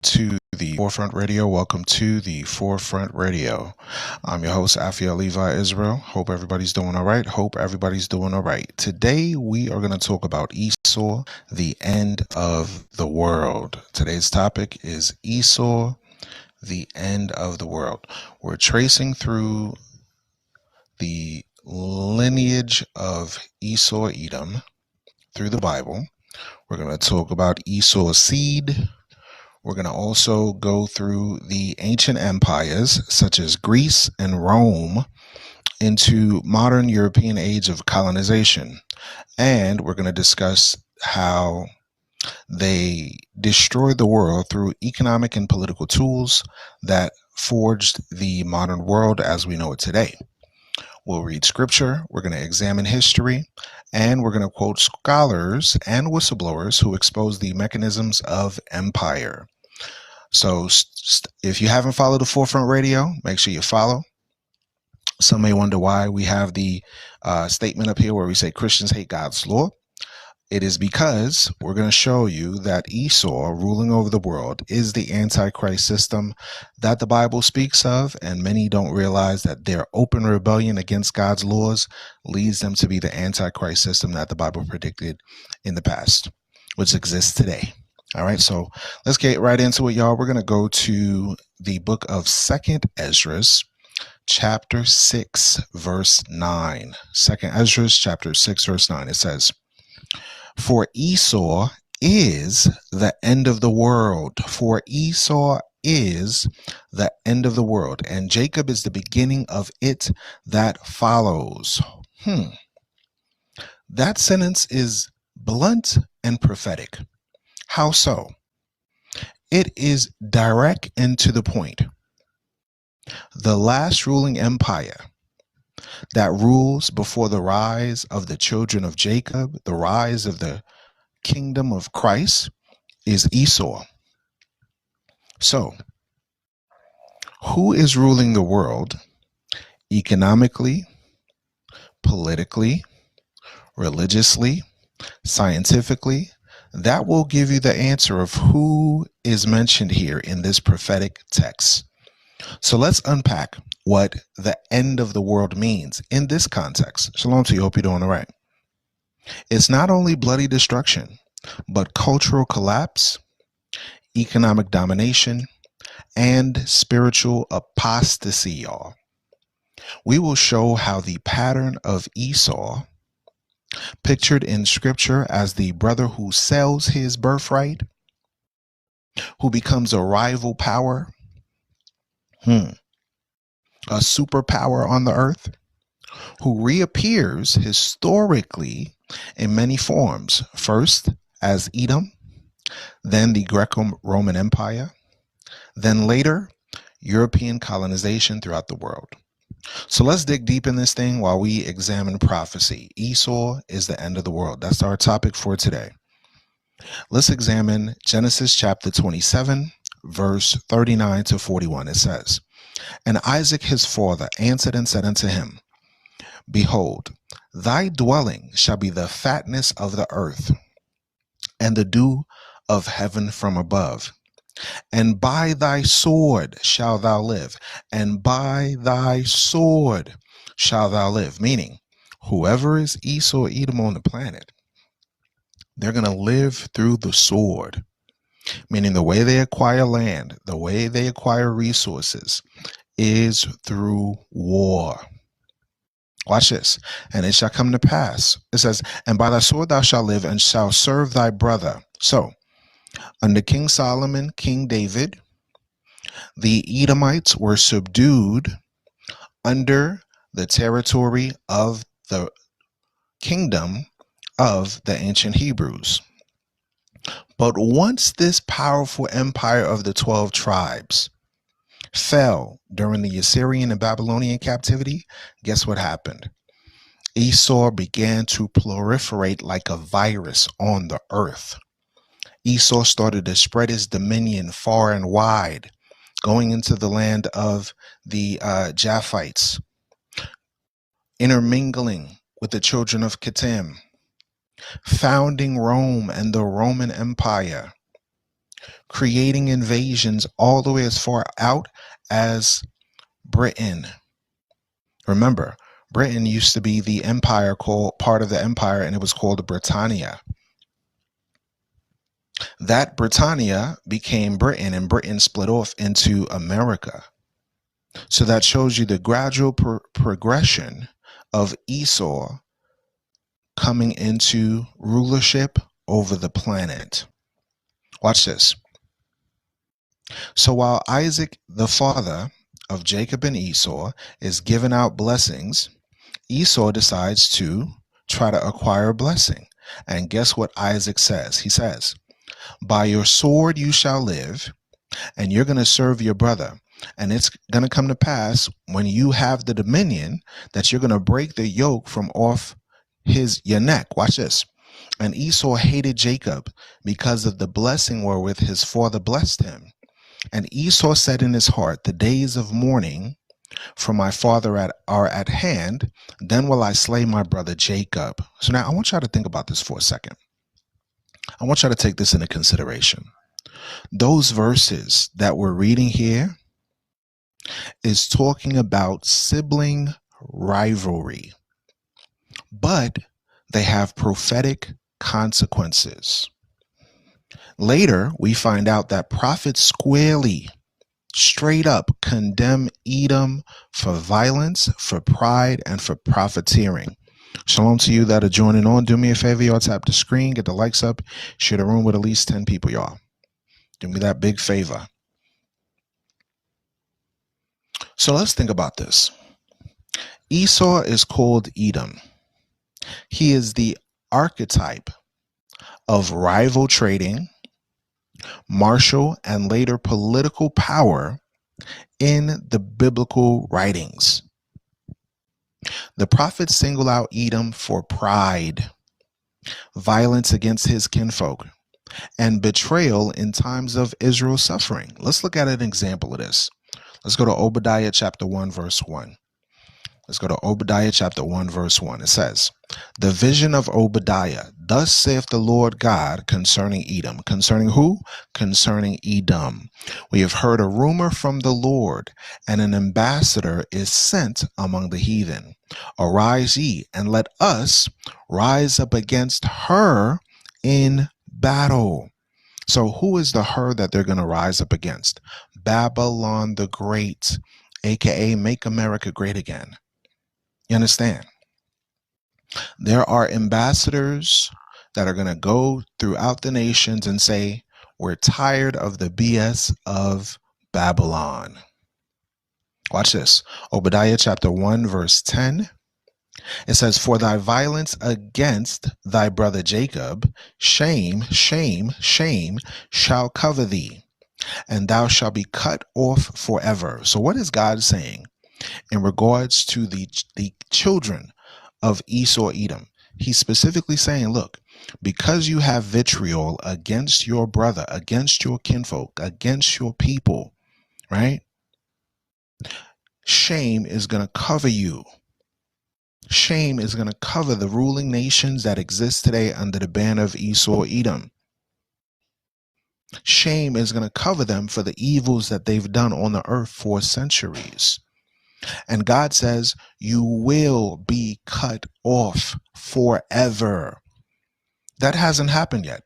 to the Forefront Radio. Welcome to the Forefront Radio. I'm your host, Aphiel Levi Israel. Hope everybody's doing all right. Today, we are going to talk about Esau, the end of the world. Today's topic is Esau, the end of the world. We're tracing through the lineage of Esau, Edom, through the Bible. We're going to talk about Esau's seed. We're going to also go through the ancient empires such as Greece and Rome into modern European age of colonization. And we're going to discuss how they destroyed the world through economic and political tools that forged the modern world as we know it today. We'll read scripture, we're going to examine history, and we're going to quote scholars and whistleblowers who expose the mechanisms of empire. So if you haven't followed the Forefront Radio, make sure you follow. Some may wonder why we have the statement up here where we say Christians hate God's law. It is because we're going to show you that Esau ruling over the world is the Antichrist system that the Bible speaks of, and many don't realize that their open rebellion against God's laws leads them to be the Antichrist system that the Bible predicted in the past, which exists today. All right, so let's get right into it, y'all. We're going to go to the book of 2nd Esdras, chapter 6, verse 9. 2nd Esdras, chapter 6, verse 9. It says, "For Esau is the end of the world. For Esau is the end of the world, and Jacob is the beginning of it that follows." That sentence is blunt and prophetic. How so? It is direct and to the point. The last ruling empire that rules before the rise of the children of Jacob, the rise of the kingdom of Christ, is Esau. So, who is ruling the world economically, politically, religiously, scientifically? That will give you the answer of who is mentioned here in this prophetic text. So let's unpack what the end of the world means in this context. Shalom to you. Hope you're doing all right. It's not only bloody destruction, but cultural collapse, economic domination, and spiritual apostasy, y'all. We will show how the pattern of Esau, pictured in scripture as the brother who sells his birthright, who becomes a rival power, a superpower on the earth, who reappears historically in many forms, first as Edom, then the Greco-Roman Empire, then later European colonization throughout the world. So let's dig deep in this thing while we examine prophecy. Esau is the end of the world. That's our topic for today. Let's examine Genesis chapter 27, verse 39 to 41. It says, "And Isaac his father answered and said unto him, Behold, thy dwelling shall be the fatness of the earth, and the dew of heaven from above. And by thy sword shalt thou live, and by thy sword shalt thou live." Meaning, whoever is Esau, Edom on the planet, they're going to live through the sword. Meaning the way they acquire land, the way they acquire resources is through war. Watch this. "And it shall come to pass," it says, "and by thy sword thou shalt live, and shalt serve thy brother." So, under King Solomon, King David, the Edomites were subdued under the territory of the kingdom of the ancient Hebrews. But once this powerful empire of the 12 tribes fell during the Assyrian and Babylonian captivity, guess what happened? Esau began to proliferate like a virus on the earth. Esau started to spread his dominion far and wide, going into the land of the Japhites, intermingling with the children of Kittim, founding Rome and the Roman Empire, creating invasions all the way as far out as Britain. Remember, Britain used to be the empire, called part of the empire, and it was called Britannia. That Britannia became Britain, and Britain split off into America. So that shows you the gradual progression of Esau coming into rulership over the planet. Watch this. So while Isaac, the father of Jacob and Esau, is giving out blessings, Esau decides to try to acquire a blessing. And guess what Isaac says? He says, by your sword you shall live, and you're going to serve your brother. And it's going to come to pass when you have the dominion that you're going to break the yoke from off your neck. Watch this. And Esau hated Jacob because of the blessing wherewith his father blessed him. And Esau said in his heart, the days of mourning for my father are at hand, then will I slay my brother Jacob. So now I want y'all to think about this for a second. I want y'all to take this into consideration. Those verses that we're reading here is talking about sibling rivalry, but they have prophetic consequences. Later, we find out that prophets squarely, straight up condemn Edom for violence, for pride, and for profiteering. Shalom to you that are joining on. Do me a favor, y'all, tap the screen, get the likes up, share the room with at least 10 people, y'all. Do me that big favor. So let's think about this. Esau is called Edom. He is the archetype of rival trading, martial, and later political power in the biblical writings. The prophets single out Edom for pride, violence against his kinfolk, and betrayal in times of Israel's suffering. Let's look at an example of this. Let's go to Obadiah chapter 1, verse 1. Let's go to Obadiah chapter 1, verse 1. It says, the vision of Obadiah, thus saith the Lord God concerning Edom. Concerning who? Concerning Edom. We have heard a rumor from the Lord, and an ambassador is sent among the heathen. Arise ye, and let us rise up against her in battle. So who is the her that they're going to rise up against? Babylon the Great, aka Make America Great Again. You understand? There are ambassadors that are going to go throughout the nations and say, we're tired of the BS of Babylon. Watch this. Obadiah chapter 1, verse 10. It says, for thy violence against thy brother Jacob, shame, shame, shame shall cover thee, and thou shalt be cut off forever. So what is God saying in regards to the children of Esau, Edom? He's specifically saying, look, because you have vitriol against your brother, against your kinfolk, against your people, right? Shame is going to cover you. Shame is going to cover the ruling nations that exist today under the banner of Esau, Edom. Shame is going to cover them for the evils that they've done on the earth for centuries. And God says, you will be cut off forever. That hasn't happened yet.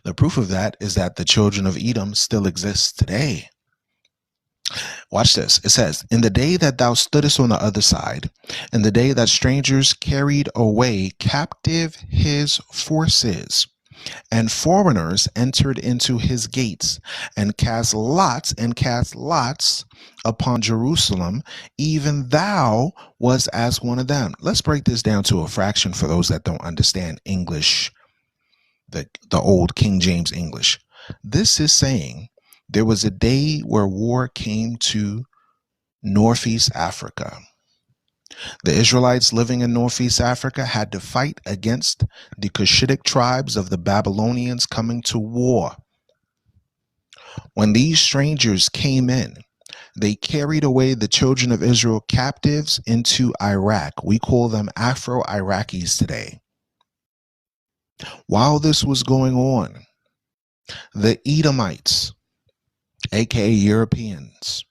The proof of that is that the children of Edom still exist today. Watch this. It says, in the day that thou stoodest on the other side, in the day that strangers carried away captive his forces, and foreigners entered into his gates, and cast lots upon Jerusalem, even thou was as one of them. Let's break this down to a fraction for those that don't understand English, the old King James English. This is saying there was a day where war came to Northeast Africa. The Israelites living in Northeast Africa had to fight against the Cushitic tribes of the Babylonians coming to war. When these strangers came in, they carried away the children of Israel captives into Iraq. We call them Afro-Iraqis today. While this was going on, The Edomites, aka Europeans,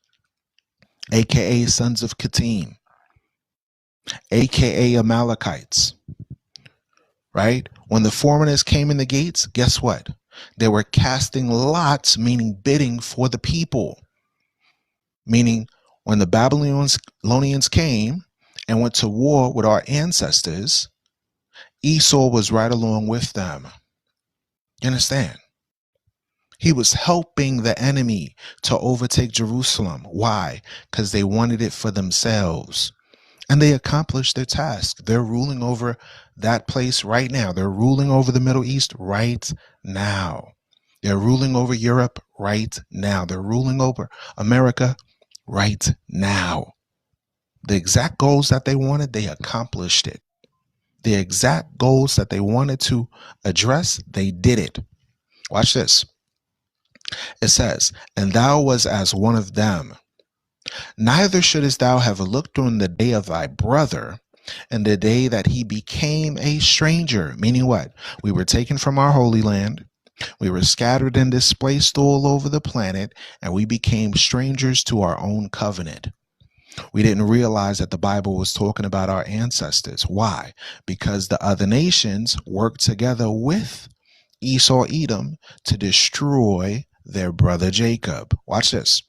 aka sons of Catim, aka Amalekites, right? When the foreigners came in the gates, guess what? They were casting lots, meaning bidding for the people. Meaning when the Babylonians came and went to war with our ancestors, Esau was right along with them. You understand? He was helping the enemy to overtake Jerusalem. Why? Because they wanted it for themselves. And they accomplished their task. They're ruling over that place right now. They're ruling over the Middle East right now. They're ruling over Europe right now. They're ruling over America right now. The exact goals that they wanted, they accomplished it. The exact goals that they wanted to address, they did it. Watch this. It says, and thou was as one of them. Neither shouldest thou have looked on the day of thy brother, and the day that he became a stranger. Meaning what? We were taken from our holy land. We were scattered and displaced all over the planet, and we became strangers to our own covenant. We didn't realize that the Bible was talking about our ancestors. Why? Because the other nations worked together with Esau, Edom to destroy their brother Jacob. Watch this.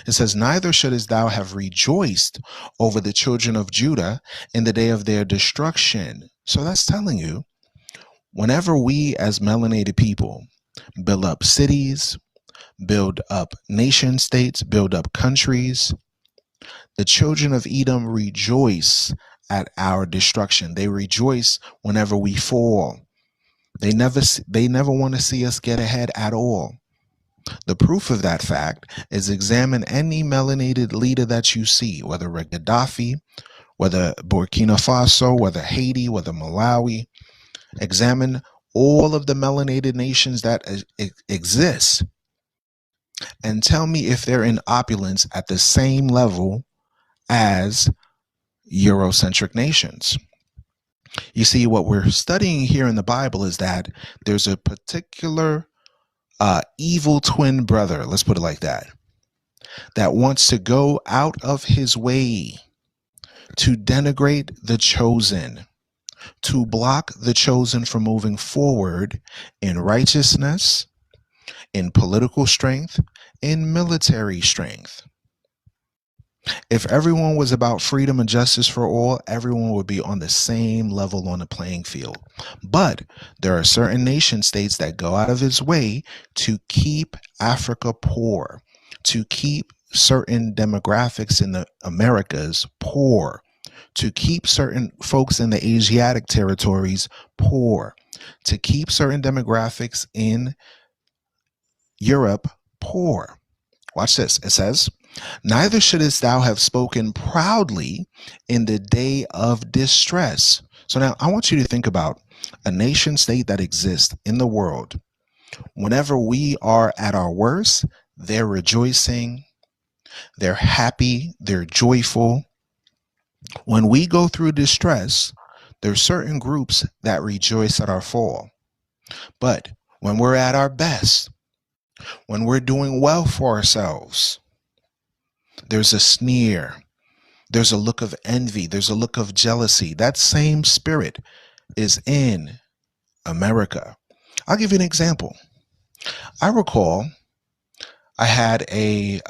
It says, neither shouldest thou have rejoiced over the children of Judah in the day of their destruction. So that's telling you, whenever we as melanated people build up cities, build up nation states, build up countries, the children of Edom rejoice at our destruction. They rejoice whenever we fall. They never want to see us get ahead at all. The proof of that fact is examine any melanated leader that you see, whether Gaddafi, whether Burkina Faso, whether Haiti, whether Malawi. Examine all of the melanated nations that exist and tell me if they're in opulence at the same level as Eurocentric nations. You see, what we're studying here in the Bible is that there's a particular evil twin brother, let's put it like that wants to go out of his way to denigrate the chosen, to block the chosen from moving forward in righteousness, in political strength, in military strength. If everyone was about freedom and justice for all, everyone would be on the same level on the playing field. But there are certain nation states that go out of its way to keep Africa poor, to keep certain demographics in the Americas poor, to keep certain folks in the Asiatic territories poor, to keep certain demographics in Europe poor. Watch this. It says, neither shouldest thou have spoken proudly in the day of distress. So now I want you to think about a nation state that exists in the world. Whenever we are at our worst, they're rejoicing, they're happy, they're joyful. When we go through distress, there's certain groups that rejoice at our fall. But when we're at our best, when we're doing well for ourselves, there's a sneer, there's a look of envy, there's a look of jealousy. That same spirit is in America. I'll give you an example. I recall I had a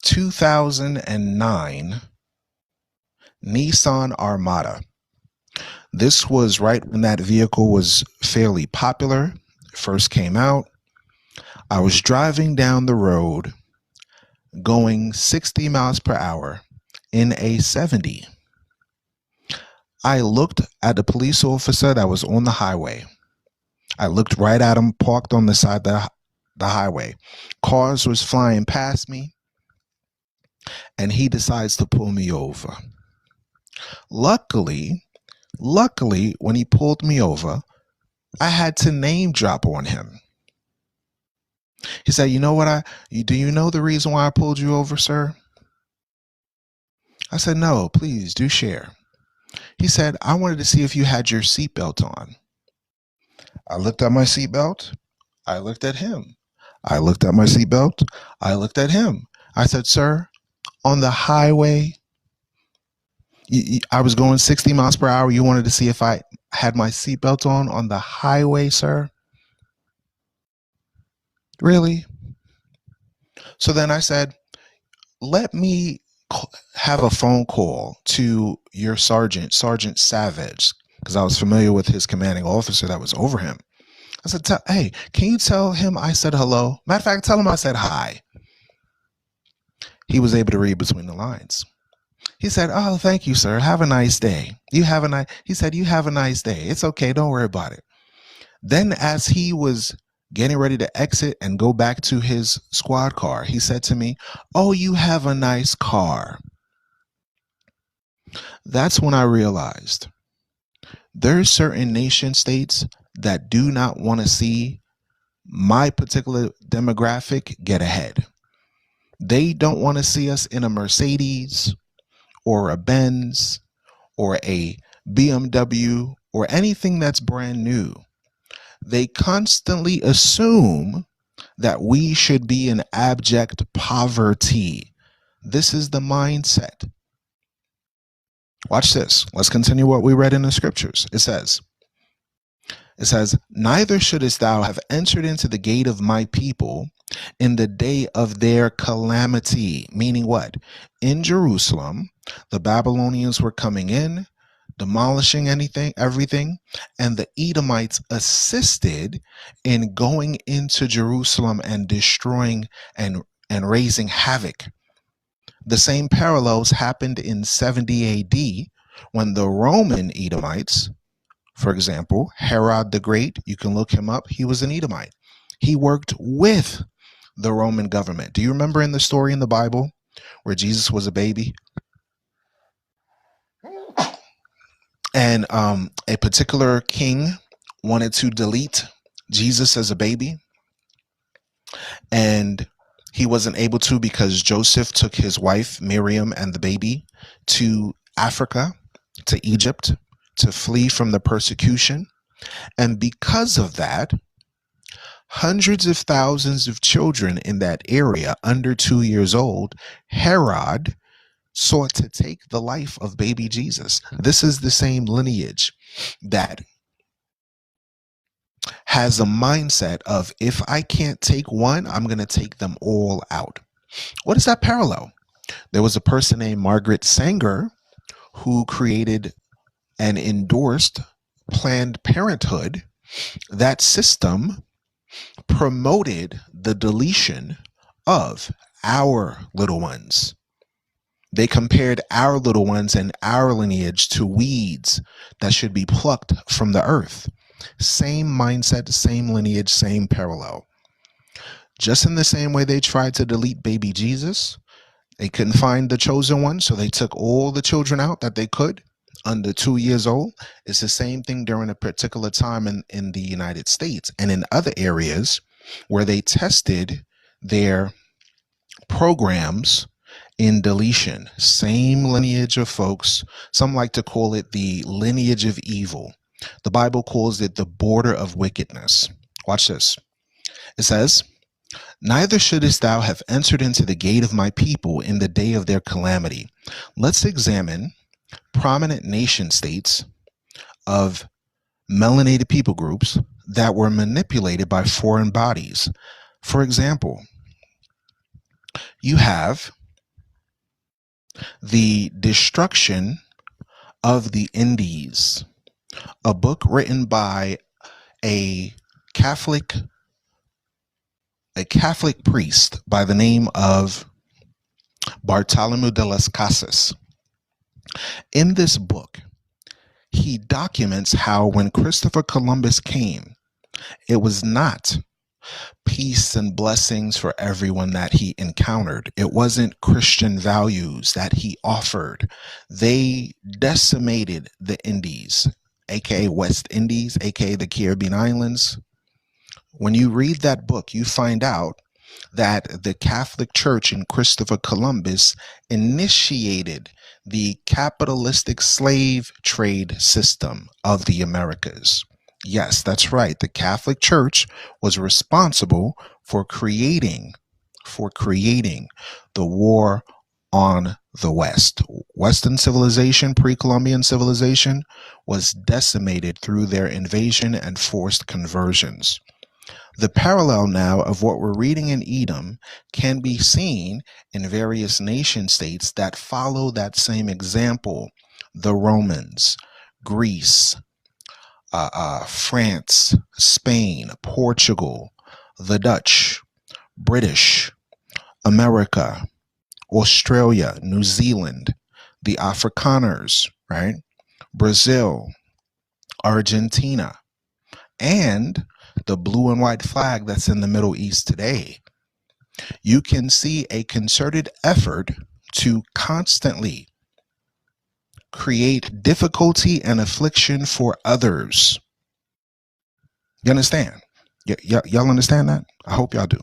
2009 Nissan Armada. This was right when that vehicle was fairly popular, first came out. I was driving down the road going 60 miles per hour in a 70. I looked at the police officer that was on the highway. I looked right at him, parked on the side of the highway. Cars was flying past me, and he decides to pull me over. Luckily, when he pulled me over, I had to name drop on him. He said, you know what, do you know the reason why I pulled you over, sir? I said, no, please do share. He said, I wanted to see if you had your seatbelt on. I looked at my seatbelt. I looked at him. I looked at my seatbelt. I looked at him. I said, sir, on the highway, I was going 60 miles per hour. You wanted to see if I had my seatbelt on the highway, sir? Really? So then I said, let me have a phone call to your sergeant, Sergeant Savage, because I was familiar with his commanding officer that was over him. I said, hey, can you tell him I said hello? Matter of fact, tell him I said hi. He was able to read between the lines. He said, oh, thank you, sir. Have a nice day. He said, you have a nice day. It's okay. Don't worry about it. Then as he was getting ready to exit and go back to his squad car, he said to me, oh, you have a nice car. That's when I realized there's certain nation states that do not want to see my particular demographic get ahead. They don't want to see us in a Mercedes or a Benz or a BMW or anything that's brand new. They constantly assume that we should be in abject poverty. This is the mindset. Watch this. Let's continue what we read in the scriptures. It says, neither shouldest thou have entered into the gate of my people in the day of their calamity. Meaning what? In Jerusalem, the Babylonians were coming in, demolishing everything, and the Edomites assisted in going into Jerusalem and destroying and raising havoc. The same parallels happened in 70 AD when the Roman Edomites, for example, Herod the Great, you can look him up. He was an Edomite. He worked with the Roman government. Do you remember in the story in the Bible where Jesus was a baby? And a particular king wanted to delete Jesus as a baby. And he wasn't able to because Joseph took his wife, Miriam, and the baby to Africa, to Egypt, to flee from the persecution. And because of that, hundreds of thousands of children in that area under 2 years old, Herod sought to take the life of baby Jesus. This is the same lineage that has a mindset of, if I can't take one, I'm going to take them all out. What is that parallel? There was a person named Margaret Sanger who created and endorsed Planned Parenthood. That system promoted the deletion of our little ones. They compared our little ones and our lineage to weeds that should be plucked from the earth. Same mindset, same lineage, same parallel. Just in the same way they tried to delete baby Jesus, they couldn't find the chosen one, so they took all the children out that they could under 2 years old. It's the same thing during a particular time in the United States and in other areas where they tested their programs in deletion. Same lineage of folks. Some like to call it the lineage of evil. The Bible calls it the border of wickedness. Watch this. It says, neither shouldest thou have entered into the gate of my people in the day of their calamity. Let's examine prominent nation states of melanated people groups that were manipulated by foreign bodies. For example, you have The Destruction of the Indies, a book written by a Catholic priest by the name of Bartholomew de las Casas. In this book, he documents how when Christopher Columbus came, it was not peace and blessings for everyone that he encountered. It wasn't Christian values that he offered. They decimated the Indies, aka West Indies, aka the Caribbean Islands. When you read that book, you find out that the Catholic Church and Christopher Columbus initiated the capitalistic slave trade system of the Americas. Yes, that's right. The Catholic Church was responsible for creating the war on the West. Western civilization, pre-Columbian civilization, was decimated through their invasion and forced conversions. The parallel now of what we're reading in Edom can be seen in various nation states that follow that same example. The Romans, Greece, France, Spain, Portugal, the Dutch, British, America, Australia, New Zealand, the Afrikaners, right? Brazil, Argentina, and the blue and white flag that's in the Middle East today. You can see a concerted effort to constantly create difficulty and affliction for others. You understand? Y'all understand that? I hope y'all do.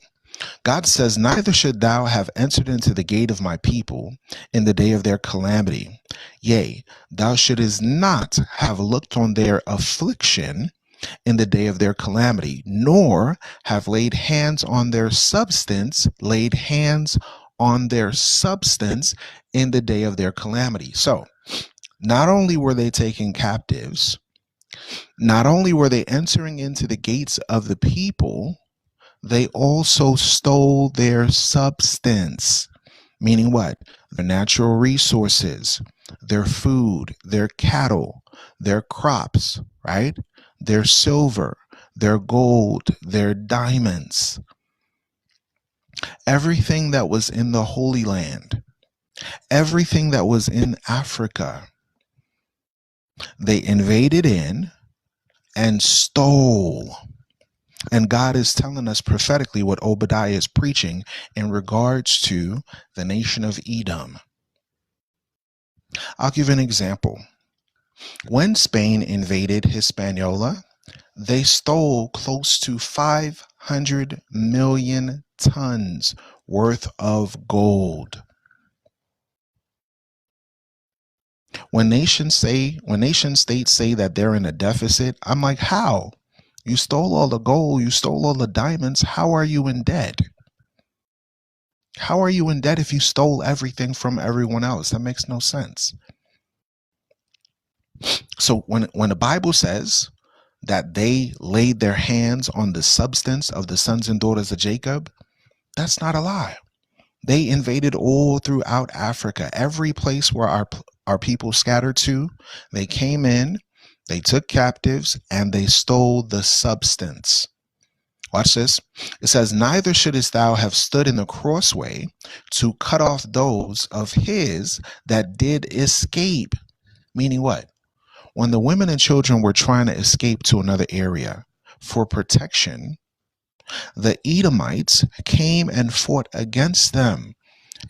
God says, neither should thou have entered into the gate of my people in the day of their calamity. Yea, thou shouldest not have looked on their affliction in the day of their calamity, nor have laid hands on their substance, in the day of their calamity. So, not only were they taking captives, not only were they entering into the gates of the people, they also stole their substance, meaning what? Their natural resources, their food, their cattle, their crops, right? Their silver, their gold, their diamonds, everything that was in the Holy Land, everything that was in Africa, they invaded in and stole. And God is telling us prophetically what Obadiah is preaching in regards to the nation of Edom. I'll give an example. When Spain invaded Hispaniola, they stole close to 500 million tons worth of gold. When nation states say that they're in a deficit, I'm like, how? You stole all the gold, you stole all the diamonds. How are you in debt? How are you in debt if you stole everything from everyone else? That makes no sense. So when the Bible says that they laid their hands on the substance of the sons and daughters of Jacob, that's not a lie. They invaded all throughout Africa, every place where our people scattered to. They came in, they took captives, and they stole the substance. Watch this. It says, neither shouldest thou have stood in the crossway to cut off those of his that did escape. Meaning what? When the women and children were trying to escape to another area for protection, the Edomites came and fought against them.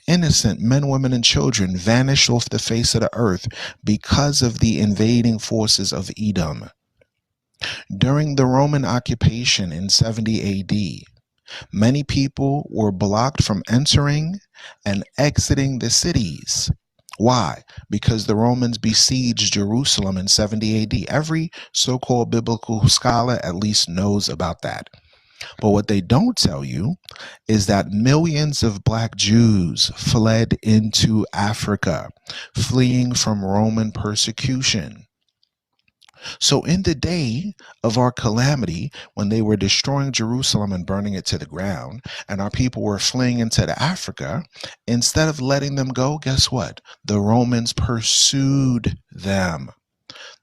Innocent men, women, and children vanished off the face of the earth because of the invading forces of Edom. During the Roman occupation in 70 AD, many people were blocked from entering and exiting the cities. Why? Because the Romans besieged Jerusalem in 70 AD. Every so-called biblical scholar at least knows about that. But what they don't tell you is that millions of black Jews fled into Africa, fleeing from Roman persecution. So in the day of our calamity, when they were destroying Jerusalem and burning it to the ground, and our people were fleeing into Africa, instead of letting them go, guess what? The Romans pursued them.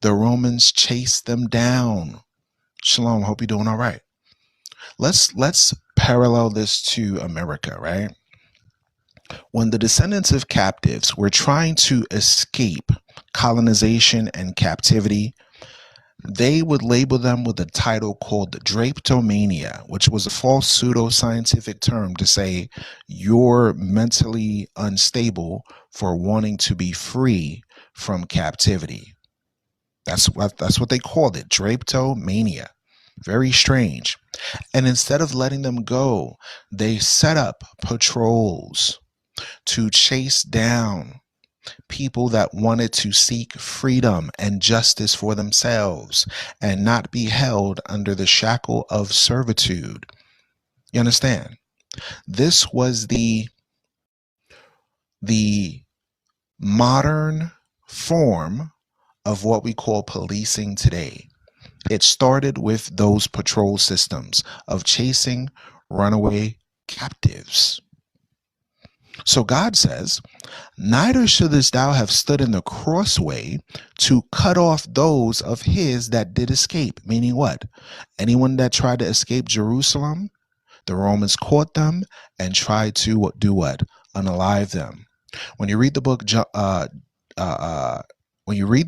The Romans chased them down. Shalom, hope you're doing all right. Let's parallel this to America, right? When the descendants of captives were trying to escape colonization and captivity, they would label them with a title called drapetomania, which was a false pseudo-scientific term to say you're mentally unstable for wanting to be free from captivity. That's what they called it, drapetomania. Very strange. And instead of letting them go, they set up patrols to chase down People that wanted to seek freedom and justice for themselves and not be held under the shackle of servitude. You understand? This was the modern form of what we call policing today. It started with those patrol systems of chasing runaway captives. So God says, neither shouldest thou have stood in the crossway to cut off those of his that did escape. Meaning what? Anyone that tried to escape Jerusalem, the Romans caught them and tried to do what? Unalive them. When you read the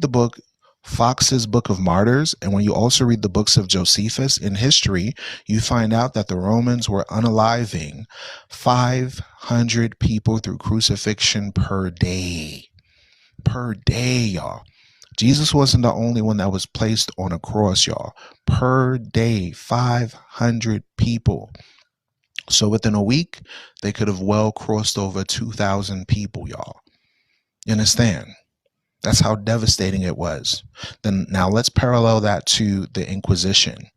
book, Fox's Book of Martyrs, and when you also read the books of Josephus in history, you find out that the Romans were unaliving 500 people through crucifixion per day. Per day, y'all. Jesus wasn't the only one that was placed on a cross, y'all. Per day, 500 people. So within a week, they could have well crossed over 2,000 people, y'all. You understand? That's how devastating it was. Then now let's parallel that to the Inquisition.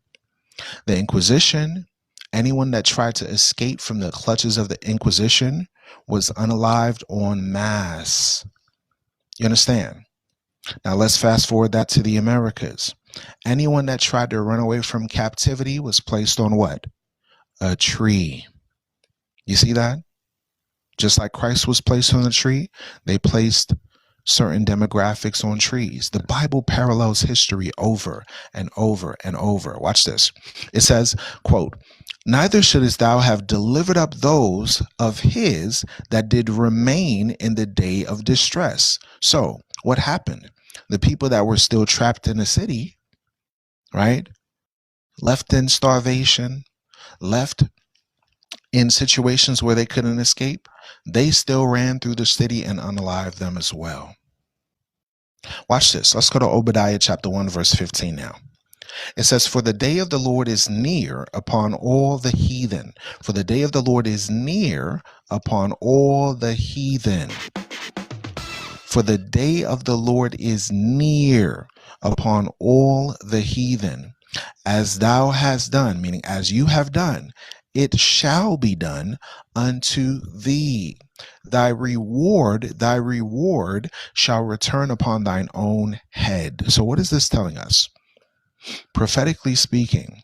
The Inquisition, anyone that tried to escape from the clutches of the Inquisition was unalived en masse. You understand? Now let's fast forward that to the Americas. Anyone that tried to run away from captivity was placed on what? A tree. You see that? Just like Christ was placed on a tree, they placed certain demographics on trees. The Bible parallels history over and over and over. Watch this. It says, quote, neither shouldest thou have delivered up those of his that did remain in the day of distress. So what happened? The people that were still trapped in the city, right? Left in starvation, left in situations where they couldn't escape, they still ran through the city and unalived them as well. Watch this. Let's go to Obadiah chapter 1, verse 15 now. It says, for the day of the Lord is near upon all the heathen. For the day of the Lord is near upon all the heathen. For the day of the Lord is near upon all the heathen. As thou hast done, meaning as you have done, it shall be done unto thee. Thy reward shall return upon thine own head. So what is this telling us? Prophetically speaking,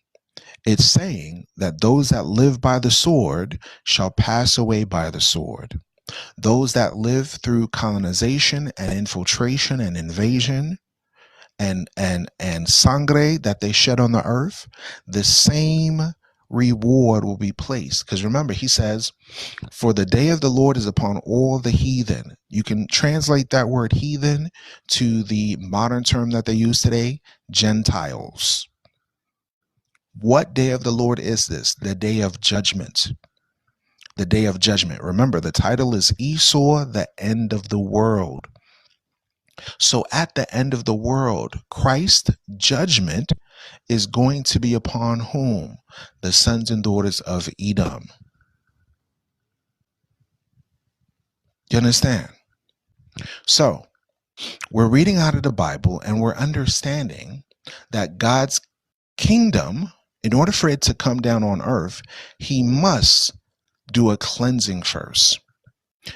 it's saying that those that live by the sword shall pass away by the sword. Those that live through colonization and infiltration and invasion and sangre that they shed on the earth, the same reward will be placed. Because remember, he says, for the day of the Lord is upon all the heathen. You can translate that word heathen to the modern term that they use today, Gentiles. What day of the Lord is this? The day of judgment. The day of judgment. Remember, the title is Esau, the end of the world. So at the end of the world, Christ's judgment is going to be upon whom? The sons and daughters of Edom. You understand? So we're reading out of the Bible and we're understanding that God's kingdom, in order for it to come down on earth, he must do a cleansing first.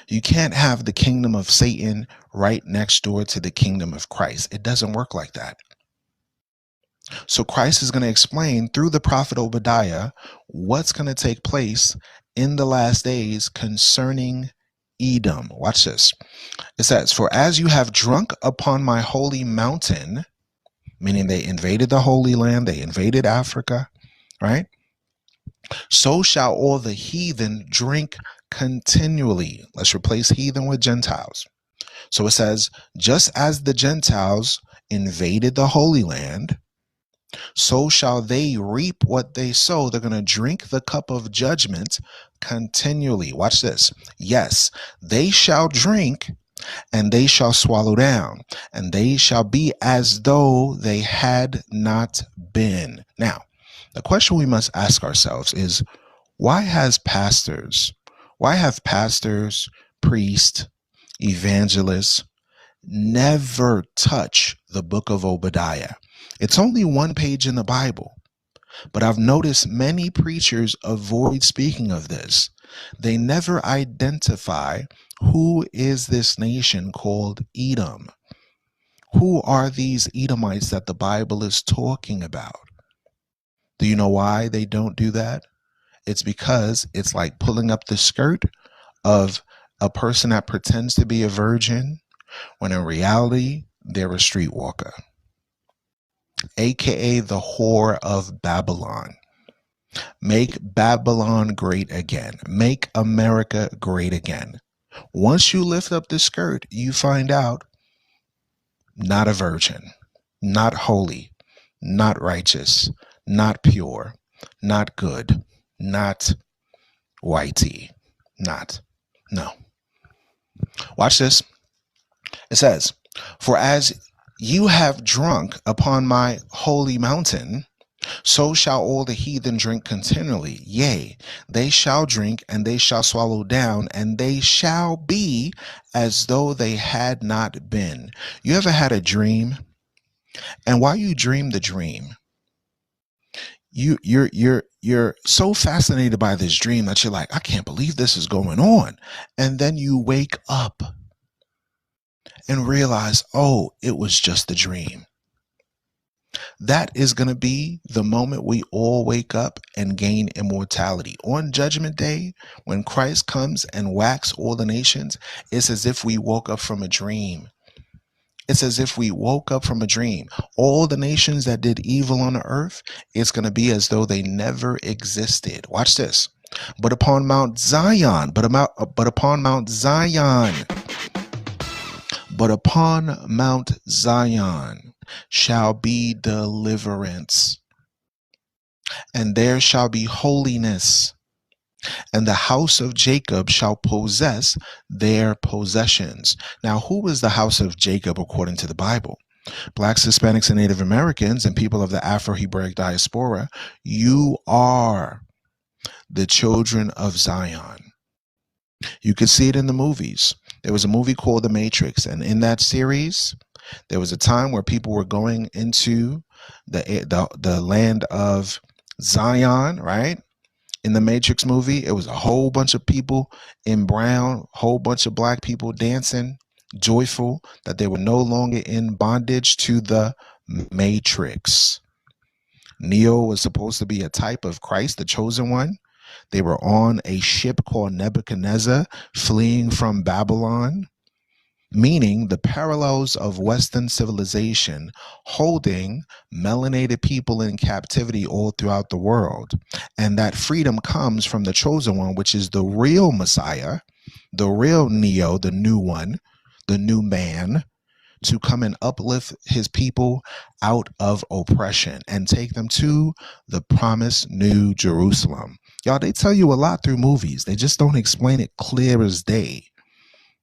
You can't have the kingdom of Satan right next door to the kingdom of Christ. It doesn't work like that. So Christ is going to explain through the prophet Obadiah what's going to take place in the last days concerning Edom. Watch this. It says, for as you have drunk upon my holy mountain, meaning they invaded the Holy Land, they invaded Africa, right? So shall all the heathen drink continually. Let's replace heathen with Gentiles. So it says, just as the Gentiles invaded the Holy Land, so shall they reap what they sow. They're going to drink the cup of judgment continually. Watch this. Yes, they shall drink and they shall swallow down, and they shall be as though they had not been. Now, the question we must ask ourselves is, why have pastors, priests, evangelists never touch the book of Obadiah. It's only one page in the Bible, but I've noticed many preachers avoid speaking of this. They never identify who is this nation called Edom. Who are these Edomites that the Bible is talking about? Do you know why they don't do that? It's because it's like pulling up the skirt of a person that pretends to be a virgin when in reality they're a streetwalker, aka the whore of Babylon. Make Babylon great again. Make America great again. Once you lift up the skirt, you find out not a virgin, not holy, not righteous, not pure, not good, not whitey, not. No. Watch this. It says, "For as you have drunk upon my holy mountain, so shall all the heathen drink continually. Yea, they shall drink, and they shall swallow down, and they shall be as though they had not been." You ever had a dream? And while you dream the dream, you're so fascinated by this dream that you're like, I can't believe this is going on. And then you wake up and realize, oh, it was just a dream. That is going to be the moment we all wake up and gain immortality. On Judgment Day, when Christ comes and whacks all the nations, it's as if we woke up from a dream. It's as if we woke up from a dream. All the nations that did evil on the earth, it's going to be as though they never existed. Watch this. But upon Mount Zion, but upon Mount Zion, but upon Mount Zion shall be deliverance, and there shall be holiness, and the house of Jacob shall possess their possessions. Now, who is the house of Jacob according to the Bible? Blacks, Hispanics, and Native Americans, and people of the Afro-Hebraic diaspora, you are the children of Zion. You could see it in the movies. There was a movie called The Matrix, and in that series, there was a time where people were going into the land of Zion, right? In the Matrix movie, it was a whole bunch of people in brown, whole bunch of black people dancing, joyful that they were no longer in bondage to the Matrix. Neo was supposed to be a type of Christ, the chosen one. They were on a ship called Nebuchadnezzar, fleeing from Babylon, meaning the parallels of Western civilization holding melanated people in captivity all throughout the world. And that freedom comes from the chosen one, which is the real Messiah, the real Neo, the new one, the new man, to come and uplift his people out of oppression and take them to the promised New Jerusalem. Y'all, they tell you a lot through movies. They just don't explain it clear as day.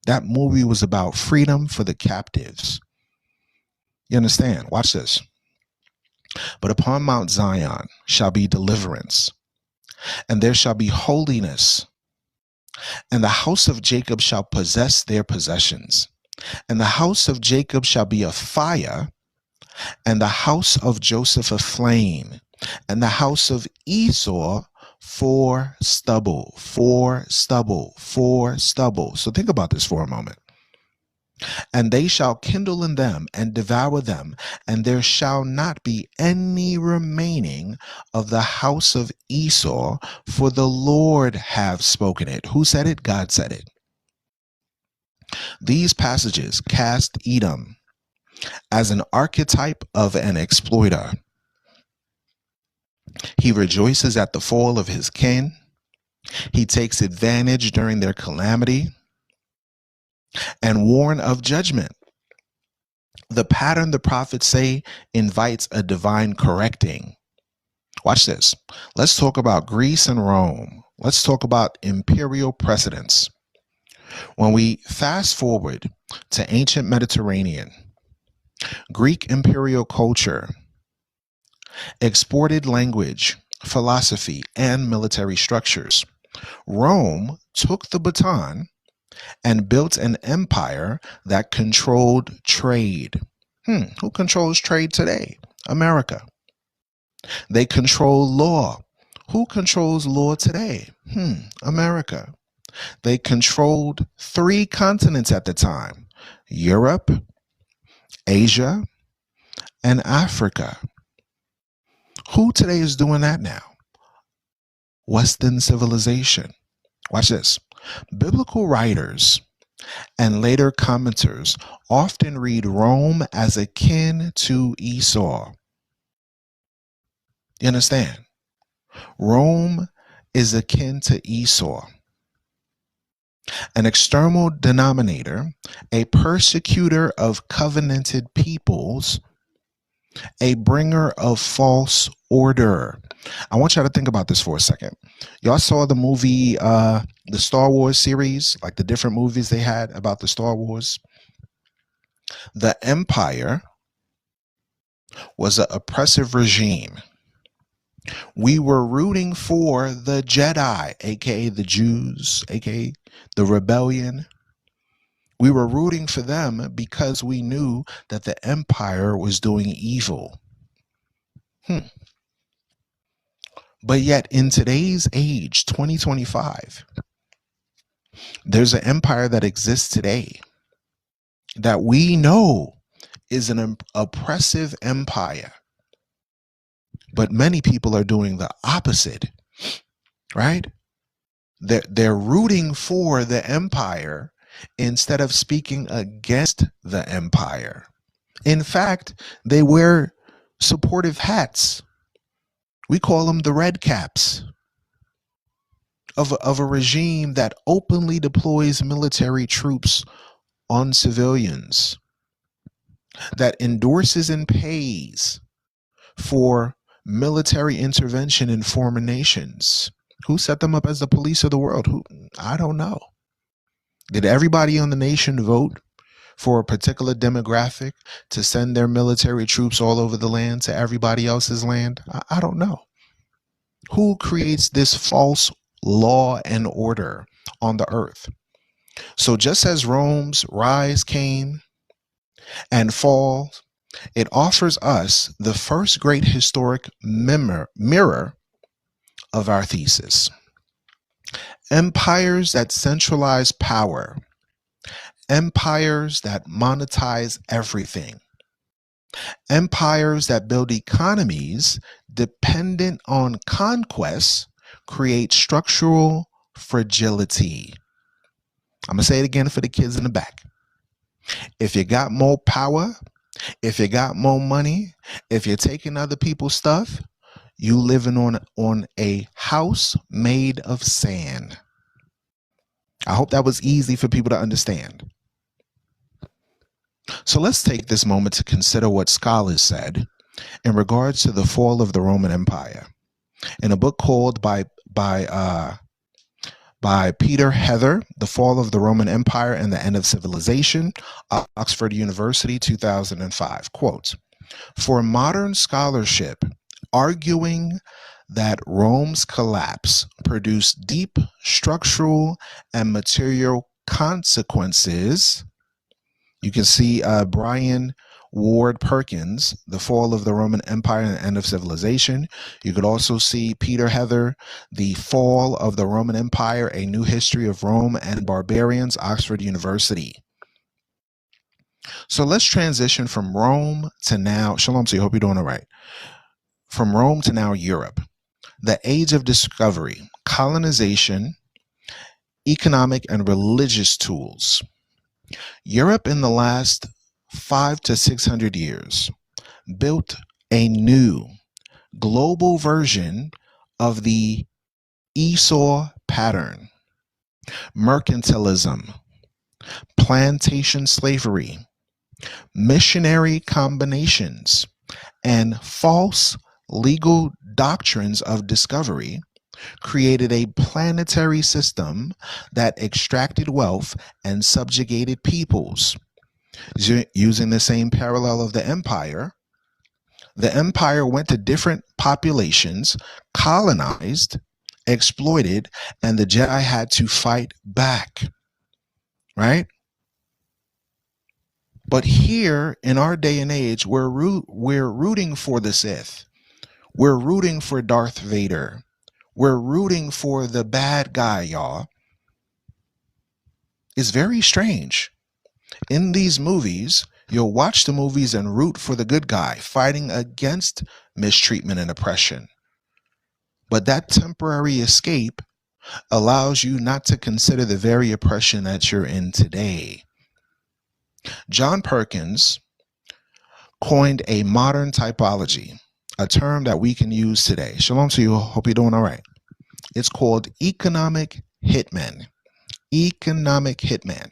That movie was about freedom for the captives. You understand? Watch this. But upon Mount Zion shall be deliverance, and there shall be holiness, and the house of Jacob shall possess their possessions. And the house of Jacob shall be a fire, and the house of Joseph a flame, and the house of Esau for stubble, for stubble, for stubble. So think about this for a moment. And they shall kindle in them and devour them, and there shall not be any remaining of the house of Esau, for the Lord have spoken it. Who said it? God said it. These passages cast Edom as an archetype of an exploiter. He rejoices at the fall of his kin. He takes advantage during their calamity and warn of judgment. The pattern, the prophets say, invites a divine correcting. Watch this. Let's talk about Greece and Rome. Let's talk about imperial precedents. When we fast forward to ancient Mediterranean, Greek imperial culture exported language, philosophy, and military structures. Rome took the baton and built an empire that controlled trade. Who controls trade today? America. They control law. Who controls law today? America. They controlled 3 continents at the time: Europe, Asia, and Africa. Who today is doing that now? Western civilization. Watch this. Biblical writers and later commenters often read Rome as akin to Esau. You understand? Rome is akin to Esau, an external denominator, a persecutor of covenanted peoples, a bringer of false order. I want y'all to think about this for a second. Y'all saw the movie, the Star Wars series, like the different movies they had about the Star Wars. The Empire was an oppressive regime. We were rooting for the Jedi, aka the Jews, aka the rebellion. We were rooting for them because we knew that the empire was doing evil. But yet in today's age, 2025, there's an empire that exists today that we know is an oppressive empire. But many people are doing the opposite, right? They're rooting for the empire instead of speaking against the empire. In fact, they wear supportive hats. We call them the red caps of a regime that openly deploys military troops on civilians, that endorses and pays for military intervention in foreign nations. Who set them up as the police of the world? Who? I don't know. Did everybody on the nation vote for a particular demographic to send their military troops all over the land to everybody else's land? I don't know. Who creates this false law and order on the earth? So just as Rome's rise came and fall, it offers us the first great historic mirror of our thesis. Empires that centralize power, empires that monetize everything, empires that build economies dependent on conquest create structural fragility. I'm going to say it again for the kids in the back. If you got more power, if you got more money, if you're taking other people's stuff, you living on a house made of sand. I hope that was easy for people to understand. So let's take this moment to consider what scholars said in regards to the fall of the Roman Empire. In a book called by Peter Heather, The Fall of the Roman Empire and the End of Civilization, Oxford University, 2005. Quote, for modern scholarship, arguing that Rome's collapse produced deep structural and material consequences. You can see Brian Ward Perkins, The Fall of the Roman Empire and the End of Civilization. You could also see Peter Heather, The Fall of the Roman Empire, A New History of Rome and Barbarians, Oxford University. So let's transition from Rome to now, shalom to you, hope you're doing all right. From Rome to now Europe, the age of discovery, colonization, economic and religious tools. Europe in the last 500 to 600 years built a new global version of the Esau pattern: mercantilism, plantation slavery, missionary combinations, and false legal doctrines of discovery created a planetary system that extracted wealth and subjugated peoples. Using the same parallel of the empire went to different populations, colonized, exploited, and the Jedi had to fight back. right? But here in our day and age, we're rooting for the Sith. We're rooting for Darth Vader. We're rooting for the bad guy, y'all. It's very strange. In these movies, you'll watch the movies and root for the good guy fighting against mistreatment and oppression. But that temporary escape allows you not to consider the very oppression that you're in today. John Perkins coined a modern typology, a term that we can use today. Shalom to you. Hope you're doing all right. It's called economic hitman. Economic hitman.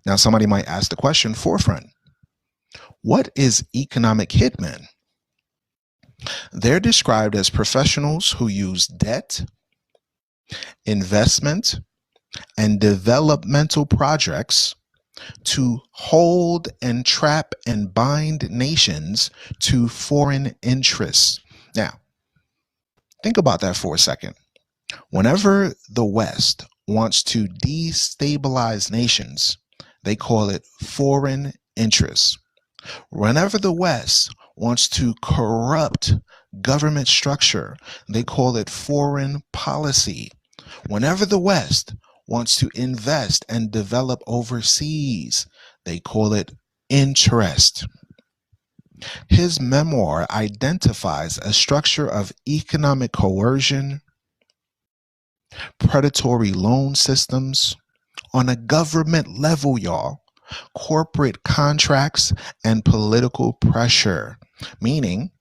Now, somebody might ask the question, forefront, what is economic hitman? They're described as professionals who use debt, investment, and developmental projects to hold and trap and bind nations to foreign interests. Now, think about that for a second. Whenever the West wants to destabilize nations, they call it foreign interests. Whenever the West wants to corrupt government structure, they call it foreign policy. Whenever the West wants to invest and develop overseas, they call it interest. His memoir identifies a structure of economic coercion, predatory loan systems on a government level, y'all, corporate contracts, and political pressure, meaning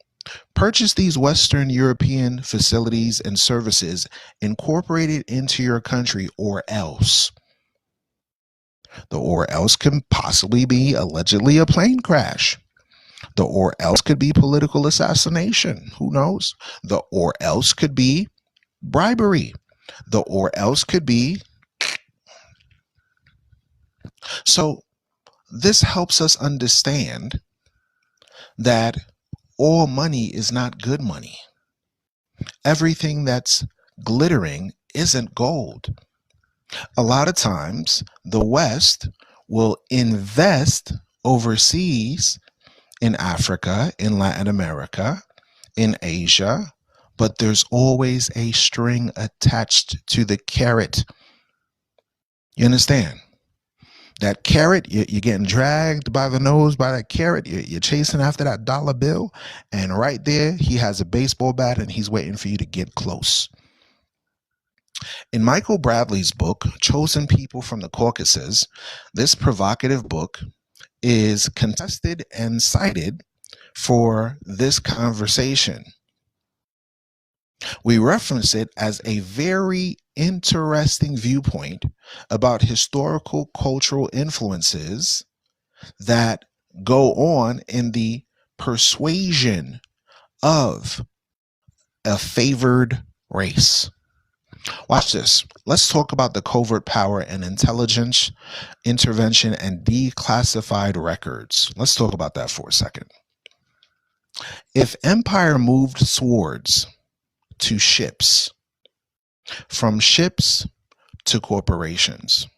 purchase these Western European facilities and services, incorporate it into your country, or else. The or else can possibly be allegedly a plane crash. The or else could be political assassination. Who knows? The or else could be bribery. The or else could be. So this helps us understand that all money is not good money. Everything that's glittering isn't gold. A lot of times, the West will invest overseas in Africa, in Latin America, in Asia, but there's always a string attached to the carrot. You understand? That carrot, you're getting dragged by the nose by that carrot. You're chasing after that dollar bill. And right there, he has a baseball bat and he's waiting for you to get close. In Michael Bradley's book, Chosen People from the Caucasus, this provocative book is contested and cited for this conversation. We reference it as a very interesting viewpoint about historical cultural influences that go on in the persuasion of a favored race. Watch this. Let's talk about the covert power and intelligence intervention and declassified records. Let's talk about that for a second. If empire moved swords to ships, from ships to corporations,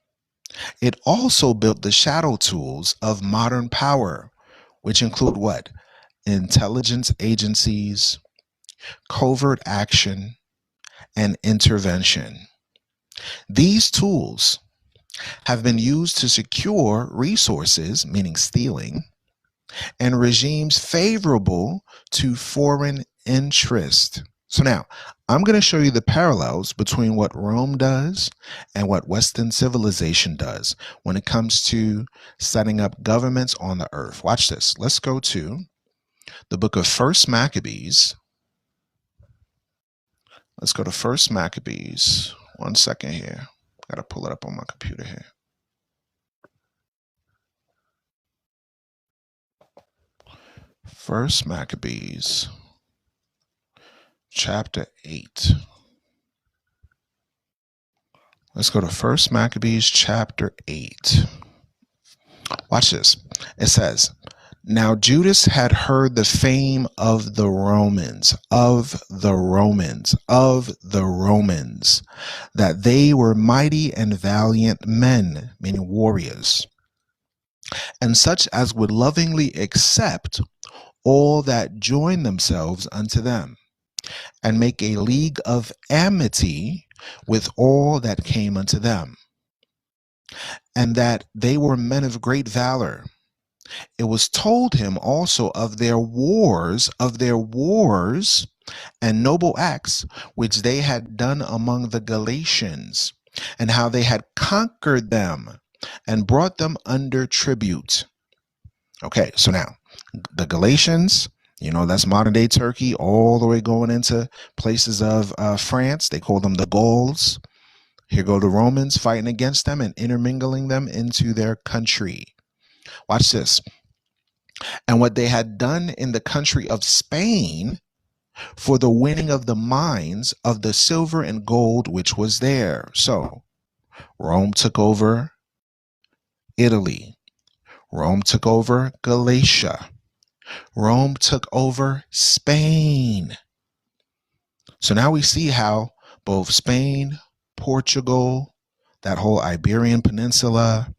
it also built the shadow tools of modern power, which include what? Intelligence agencies, covert action, and intervention. These tools have been used to secure resources, meaning stealing, and regimes favorable to foreign interest. So now, I'm going to show you the parallels between what Rome does and what Western civilization does when it comes to setting up governments on the earth. Watch this. Let's go to the book of First Maccabees. Let's go to First Maccabees. 1 second here. Got to pull it up on my computer here. First Maccabees, chapter 8. Let's go to First Maccabees, chapter 8. Watch this. It says, Now Judas had heard the fame of the Romans, that they were mighty and valiant men, meaning warriors, and such as would lovingly accept all that join themselves unto them, and make a league of amity with all that came unto them, and that they were men of great valor. It was told him also of their wars, and noble acts which they had done among the Galatians, and how they had conquered them and brought them under tribute. Okay, so now the Galatians, that's modern day Turkey, all the way going into places of France. They call them the Gauls. Here go the Romans fighting against them and intermingling them into their country. Watch this. And what they had done in the country of Spain for the winning of the mines of the silver and gold which was there. So Rome took over Italy. Rome took over Galatia. Rome took over Spain. So now we see how both Spain, Portugal, that whole Iberian Peninsula,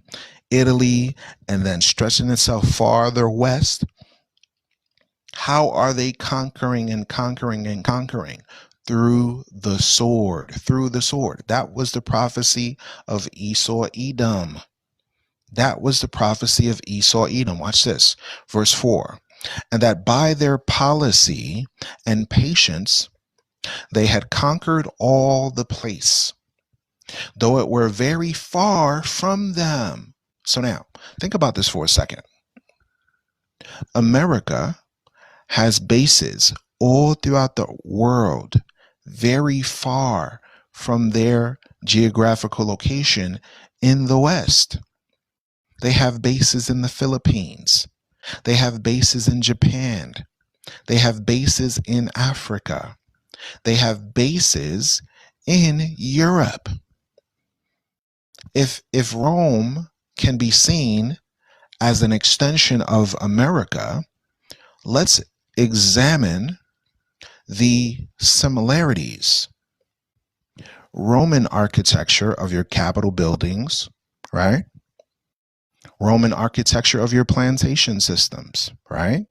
Italy, and then stretching itself farther west, how are they conquering and conquering and conquering? Through the sword, That was the prophecy of Esau, Edom. Watch this. Verse 4. And that by their policy and patience, they had conquered all the place, though it were very far from them. So now, think about this for a second. America has bases all throughout the world, very far from their geographical location in the West. They have bases in the Philippines. They have bases in Japan. They have bases in Africa. They have bases in Europe. If Rome can be seen as an extension of America, let's examine the similarities. Roman architecture of your Capitol buildings, right? Roman architecture of your plantation systems, right?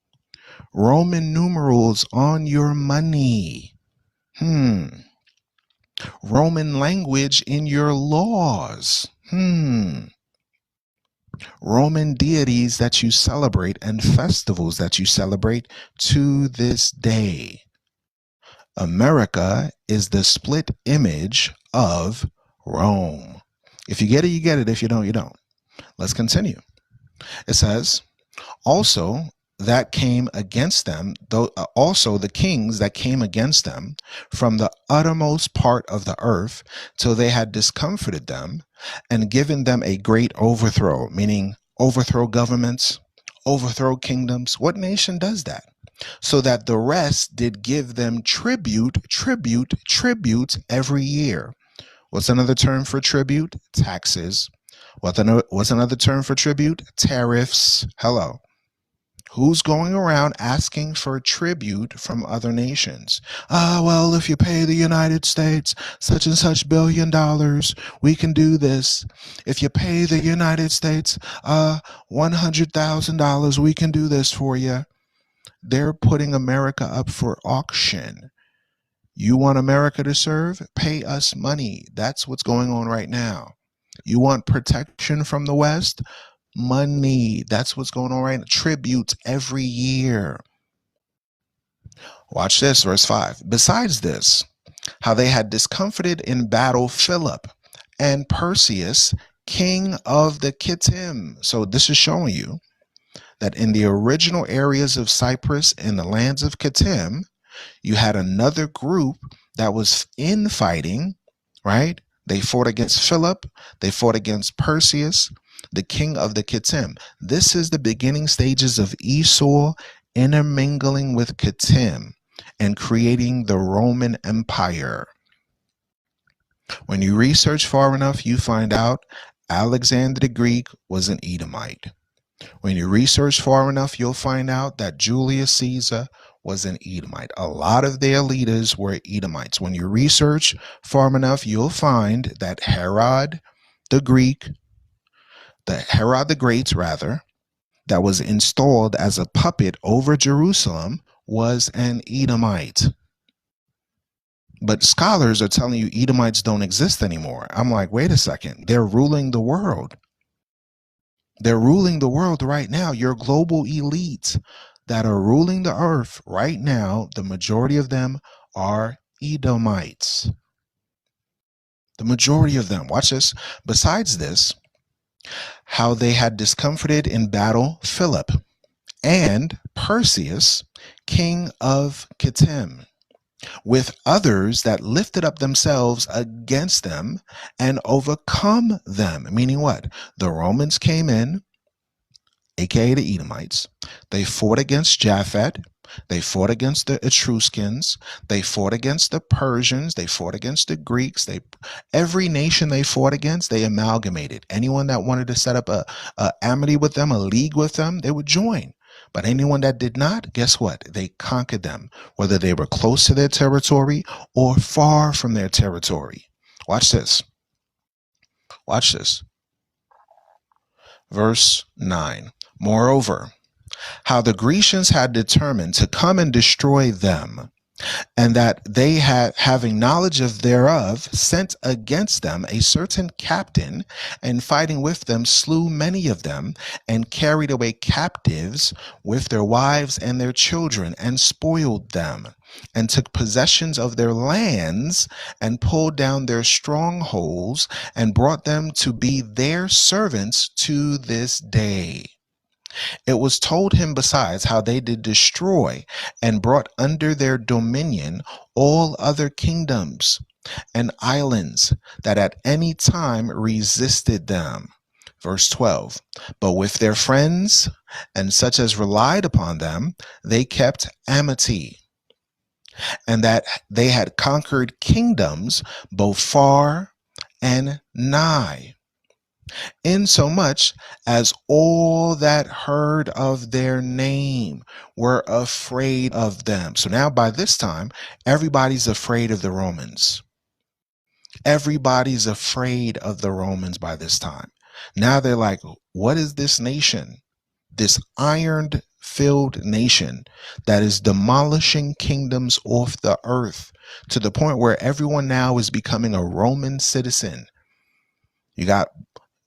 Roman numerals on your money. Roman language in your laws. Roman deities that you celebrate and festivals that you celebrate to this day. America is the split image of Rome. If you get it, you get it. If you don't, you don't. Let's continue. It says, also that came against them, also the kings that came against them from the uttermost part of the earth, till they had discomfited them and given them a great overthrow, meaning overthrow governments, overthrow kingdoms. What nation does that? So that the rest did give them tribute every year. What's another term for tribute? Taxes. What's another term for tribute? Tariffs. Hello. Who's going around asking for tribute from other nations? Well, if you pay the United States such and such $1 billion, we can do this. If you pay the United States $100,000, we can do this for you. They're putting America up for auction. You want America to serve? Pay us money. That's what's going on right now. You want protection from the West? Money. That's what's going on right now. Tributes every year. Watch this, verse 5. Besides this, how they had discomfited in battle Philip and Perseus, king of the Kittim. So this is showing you that in the original areas of Cyprus and the lands of Kittim, you had another group that was infighting, right? They fought against Philip. They fought against Perseus, the king of the Kittim. This is the beginning stages of Esau intermingling with Kittim and creating the Roman Empire. When you research far enough, you find out Alexander the Greek was an Edomite. When you research far enough, you'll find out that Julius Caesar was an Edomite. A lot of their leaders were Edomites. When you research far enough, you'll find that Herod the Greek, Herod the Great, rather, that was installed as a puppet over Jerusalem was an Edomite. But scholars are telling you Edomites don't exist anymore. I'm like, wait a second. They're ruling the world. They're ruling the world right now. Your global elites that are ruling the earth right now, the majority of them are Edomites. The majority of them. Watch this. Besides this, how they had discomfited in battle Philip and Perseus, king of Kittim, with others that lifted up themselves against them and overcome them. Meaning what? The Romans came in, aka the Edomites. They fought against Japhet. They fought against the Etruscans. They fought against the Persians. They fought against the Greeks. Every nation they fought against, they amalgamated. Anyone that wanted to set up a amity with them, a league with them, they would join. But anyone that did not, guess what? They conquered them, whether they were close to their territory or far from their territory. Watch this. Watch this. Verse 9. Moreover, how the Grecians had determined to come and destroy them, and that they had, having knowledge of thereof, sent against them a certain captain, and fighting with them slew many of them, and carried away captives with their wives and their children, and spoiled them, and took possessions of their lands, and pulled down their strongholds, and brought them to be their servants to this day. It was told him besides how they did destroy and brought under their dominion all other kingdoms and islands that at any time resisted them. Verse 12. But with their friends and such as relied upon them, they kept amity, and that they had conquered kingdoms both far and nigh, insomuch as all that heard of their name were afraid of them. So now by this time, everybody's afraid of the Romans. Everybody's afraid of the Romans by this time. Now they're like, what is this nation? This iron-filled nation that is demolishing kingdoms off the earth to the point where everyone now is becoming a Roman citizen. You got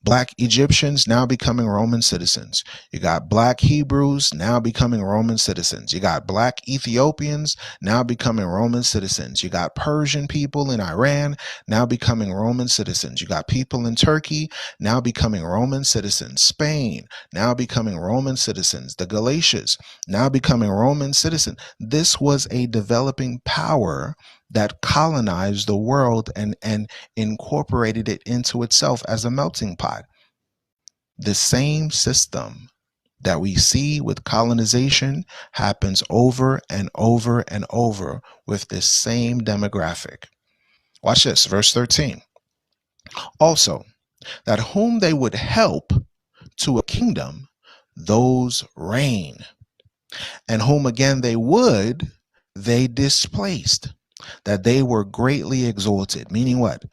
Black Egyptians now becoming Roman citizens. You got Black Hebrews now becoming Roman citizens. You got Black Ethiopians now becoming Roman citizens. You got Persian people in Iran now becoming Roman citizens. You got people in Turkey now becoming Roman citizens. Spain now becoming Roman citizens. The Galatians now becoming Roman citizens. This was a developing power that colonized the world and incorporated it into itself as a melting pot. The same system that we see with colonization happens over and over and over with this same demographic. Watch this, verse 13. Also, that whom they would help to a kingdom, those reign, and whom again they displaced, that they were greatly exalted. Meaning what?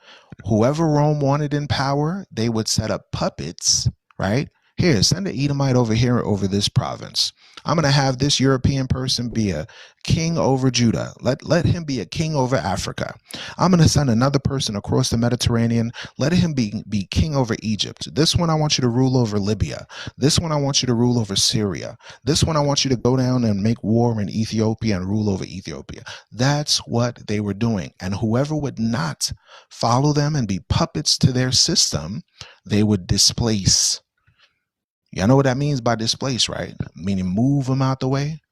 Whoever Rome wanted in power, they would set up puppets, right? Here, send an Edomite over here over this province. I'm going to have this European person be a king over Judah. Let him be a king over Africa. I'm going to send another person across the Mediterranean. Let him be king over Egypt. This one I want you to rule over Libya. This one I want you to rule over Syria. This one I want you to go down and make war in Ethiopia and rule over Ethiopia. That's what they were doing. And whoever would not follow them and be puppets to their system, they would displace. Y'all know what that means by displace, right? Meaning move them out the way.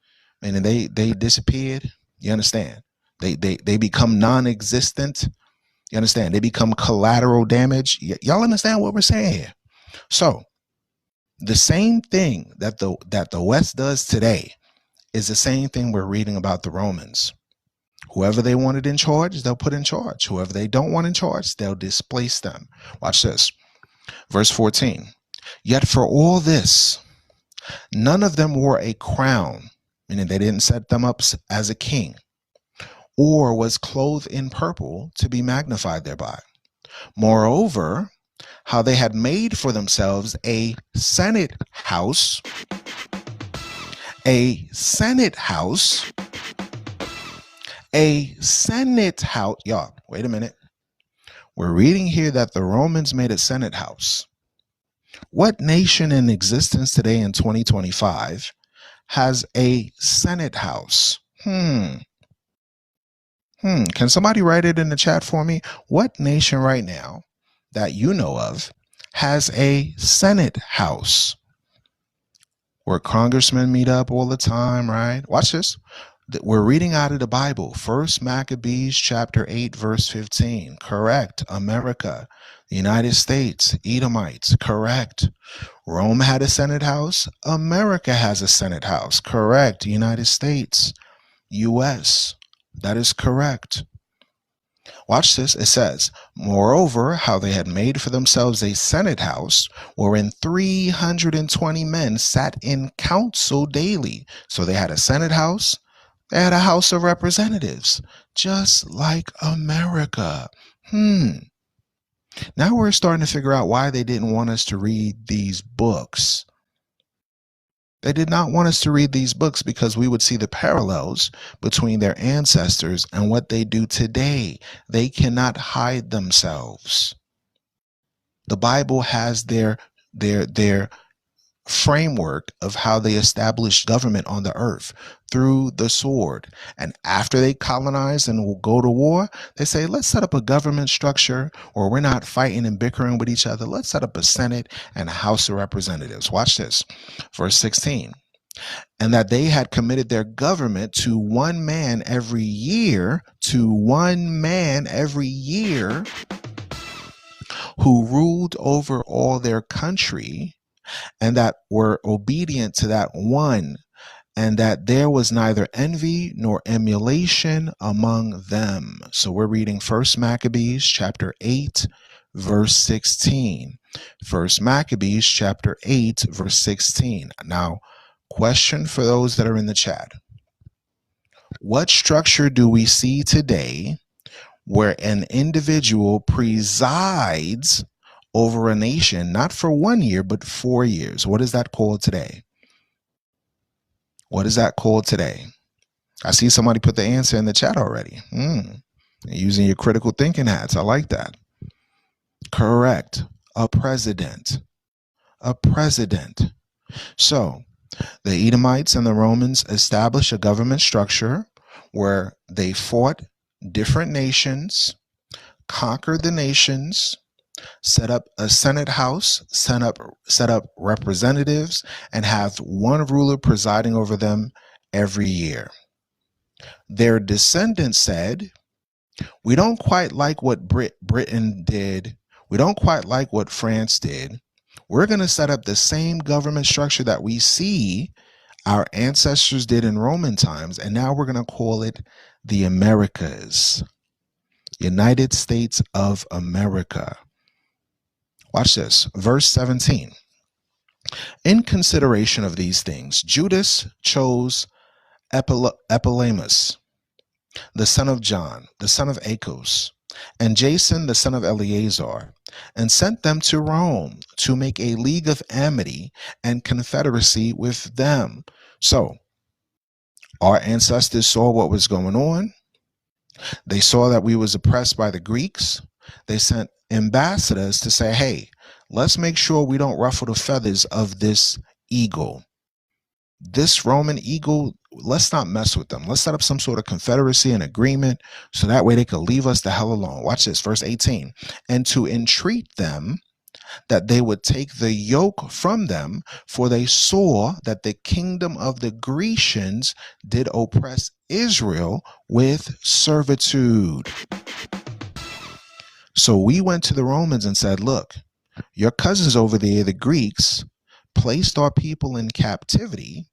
Meaning they disappeared. You understand? They become non-existent. You understand? They become collateral damage. Y'all understand what we're saying here? So the same thing that the West does today is the same thing we're reading about the Romans. Whoever they wanted in charge, they'll put in charge. Whoever they don't want in charge, they'll displace them. Watch this. Verse 14. Yet for all this, None of them wore a crown, meaning they didn't set them up as a king, or was clothed in purple to be magnified thereby. Moreover, how they had made for themselves a senate house, a senate house, a senate house. Y'all, wait a minute. We're reading here that the Romans made a senate house. What nation in existence today in 2025 has a senate house? Can somebody write it in the chat for me? What nation right now that you know of has a senate house where congressmen meet up all the time, right? Watch this. We're reading out of the Bible. First Maccabees chapter 8, verse 15. Correct. America, the United States, Edomites. Correct. Rome had a senate house. America has a senate house. Correct. United States, US. That is correct. Watch this. It says, moreover, how they had made for themselves a senate house wherein 320 men sat in council daily. So they had a senate house. They had a house of representatives, just like America. Now we're starting to figure out why they didn't want us to read these books. They did not want us to read these books because we would see the parallels between their ancestors and what they do today. They cannot hide themselves. The Bible has their framework of how they established government on the earth through the sword. And after they colonize and will go to war, they say, let's set up a government structure where we're not fighting and bickering with each other. Let's set up a Senate and a House of Representatives. Watch this. Verse 16. And that they had committed their government to one man every year, who ruled over all their country, and that were obedient to that one, and that there was neither envy nor emulation among them. So we're reading First Maccabees chapter 8, verse 16. First Maccabees chapter 8, verse 16. Now, question for those that are in the chat. What structure do we see today where an individual presides over a nation, not for 1 year, but 4 years? What is that called today? What is that called today? I see somebody put the answer in the chat already. Using your critical thinking hats. I like that. Correct. A president. A president. So the Edomites and the Romans established a government structure where they fought different nations, conquered the nations, set up a Senate house, set up representatives, and have one ruler presiding over them every year. Their descendants said, we don't quite like what Britain did. We don't quite like what France did. We're going to set up the same government structure that we see our ancestors did in Roman times, and now we're going to call it the Americas. United States of America. Watch this, verse 17. In consideration of these things, Judas chose Epillemus, the son of John, the son of Achos, and Jason, the son of Eleazar, and sent them to Rome to make a league of amity and confederacy with them. So, our ancestors saw what was going on. They saw that we was oppressed by the Greeks. They sent ambassadors to say, hey, let's make sure we don't ruffle the feathers of this eagle. This Roman eagle, let's not mess with them. Let's set up some sort of confederacy and agreement so that way they could leave us the hell alone. Watch this, verse 18. And to entreat them that they would take the yoke from them, for they saw that the kingdom of the Grecians did oppress Israel with servitude. So we went to the Romans and said, look, your cousins over there, the Greeks, placed our people in captivity.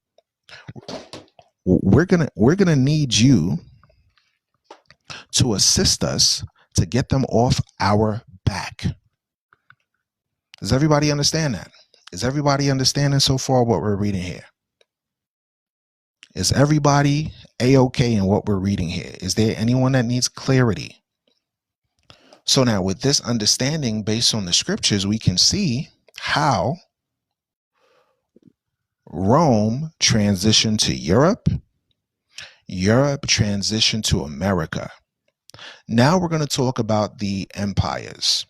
We're gonna need you to assist us to get them off our back. Does everybody understand that? Is everybody understanding so far what we're reading here? Is everybody A-okay in what we're reading here? Is there anyone that needs clarity? So now with this understanding based on the scriptures, we can see how Rome transitioned to Europe. Europe transitioned to America. Now we're going to talk about the empires.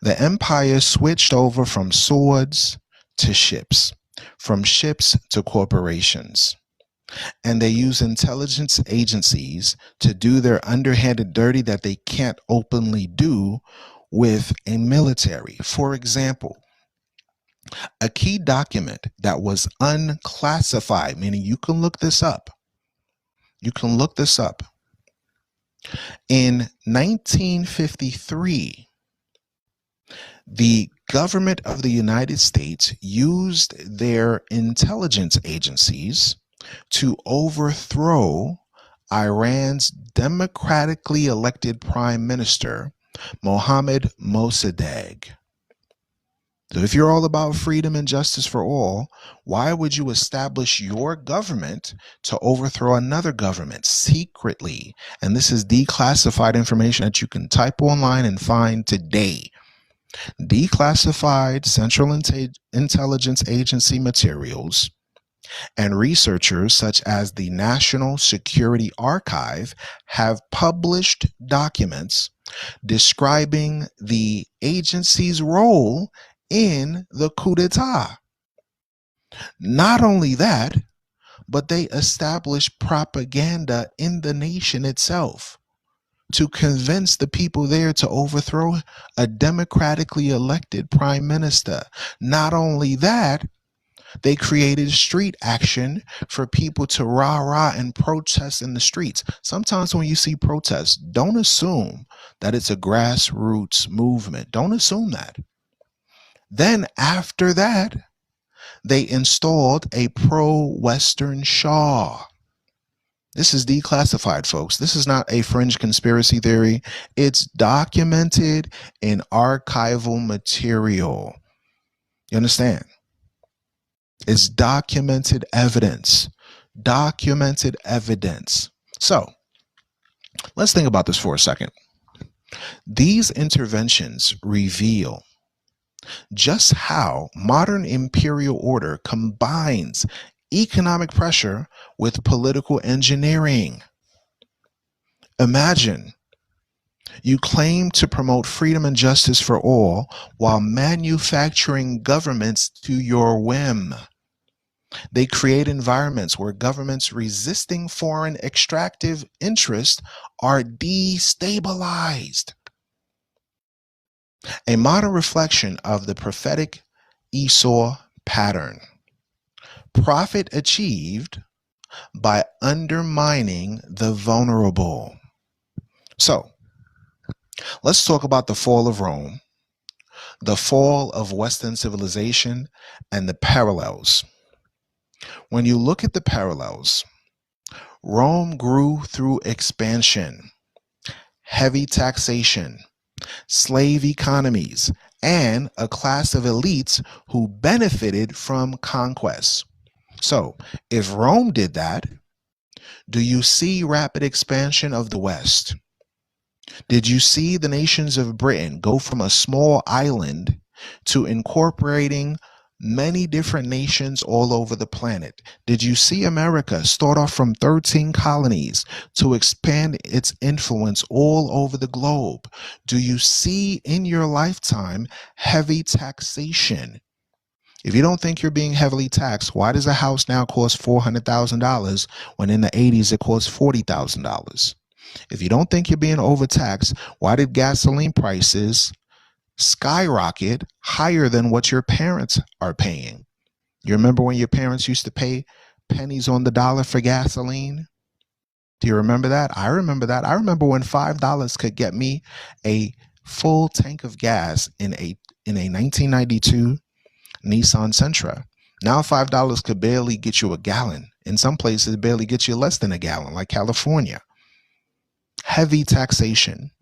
The empires switched over from swords to ships, from ships to corporations. And they use intelligence agencies to do their underhanded dirty that they can't openly do with a military. For example, a key document that was unclassified, meaning you can look this up. You can look this up. In 1953, the government of the United States used their intelligence agencies to overthrow Iran's democratically elected prime minister, Mohammad Mossadegh. So if you're all about freedom and justice for all, why would you establish your government to overthrow another government secretly? And this is declassified information that you can type online and find today. Declassified Central Intelligence Agency materials and researchers such as the National Security Archive have published documents describing the agency's role in the coup d'etat. Not only that, but they established propaganda in the nation itself to convince the people there to overthrow a democratically elected prime minister. Not only that, they created street action for people to rah-rah and protest in the streets. Sometimes when you see protests, don't assume that it's a grassroots movement. Don't assume that. Then after that, they installed a pro-Western Shah. This is declassified, folks. This is not a fringe conspiracy theory. It's documented in archival material. You understand? It's documented evidence. Documented evidence. So let's think about this for a second. These interventions reveal just how modern imperial order combines economic pressure with political engineering. Imagine you claim to promote freedom and justice for all while manufacturing governments to your whim. They create environments where governments resisting foreign extractive interests are destabilized. A modern reflection of the prophetic Esau pattern. Profit achieved by undermining the vulnerable. So, let's talk about the fall of Rome, the fall of Western civilization, and the parallels. When you look at the parallels, Rome grew through expansion, heavy taxation, slave economies, and a class of elites who benefited from conquest. So, if Rome did that, do you see rapid expansion of the West? Did you see the nations of Britain go from a small island to incorporating many different nations all over the planet? Did you see America start off from 13 colonies to expand its influence all over the globe? Do you see in your lifetime heavy taxation? If you don't think you're being heavily taxed, why does a house now cost $400,000 when in the 80s it cost $40,000? If you don't think you're being overtaxed, why did gasoline prices skyrocket higher than what your parents are paying? You remember when your parents used to pay pennies on the dollar for gasoline? Do you remember that? I remember that. I remember when $5 could get me a full tank of gas in a 1992 Nissan Sentra. Now $5 could barely get you a gallon. In some places, it barely gets you less than a gallon, like California. Heavy taxation.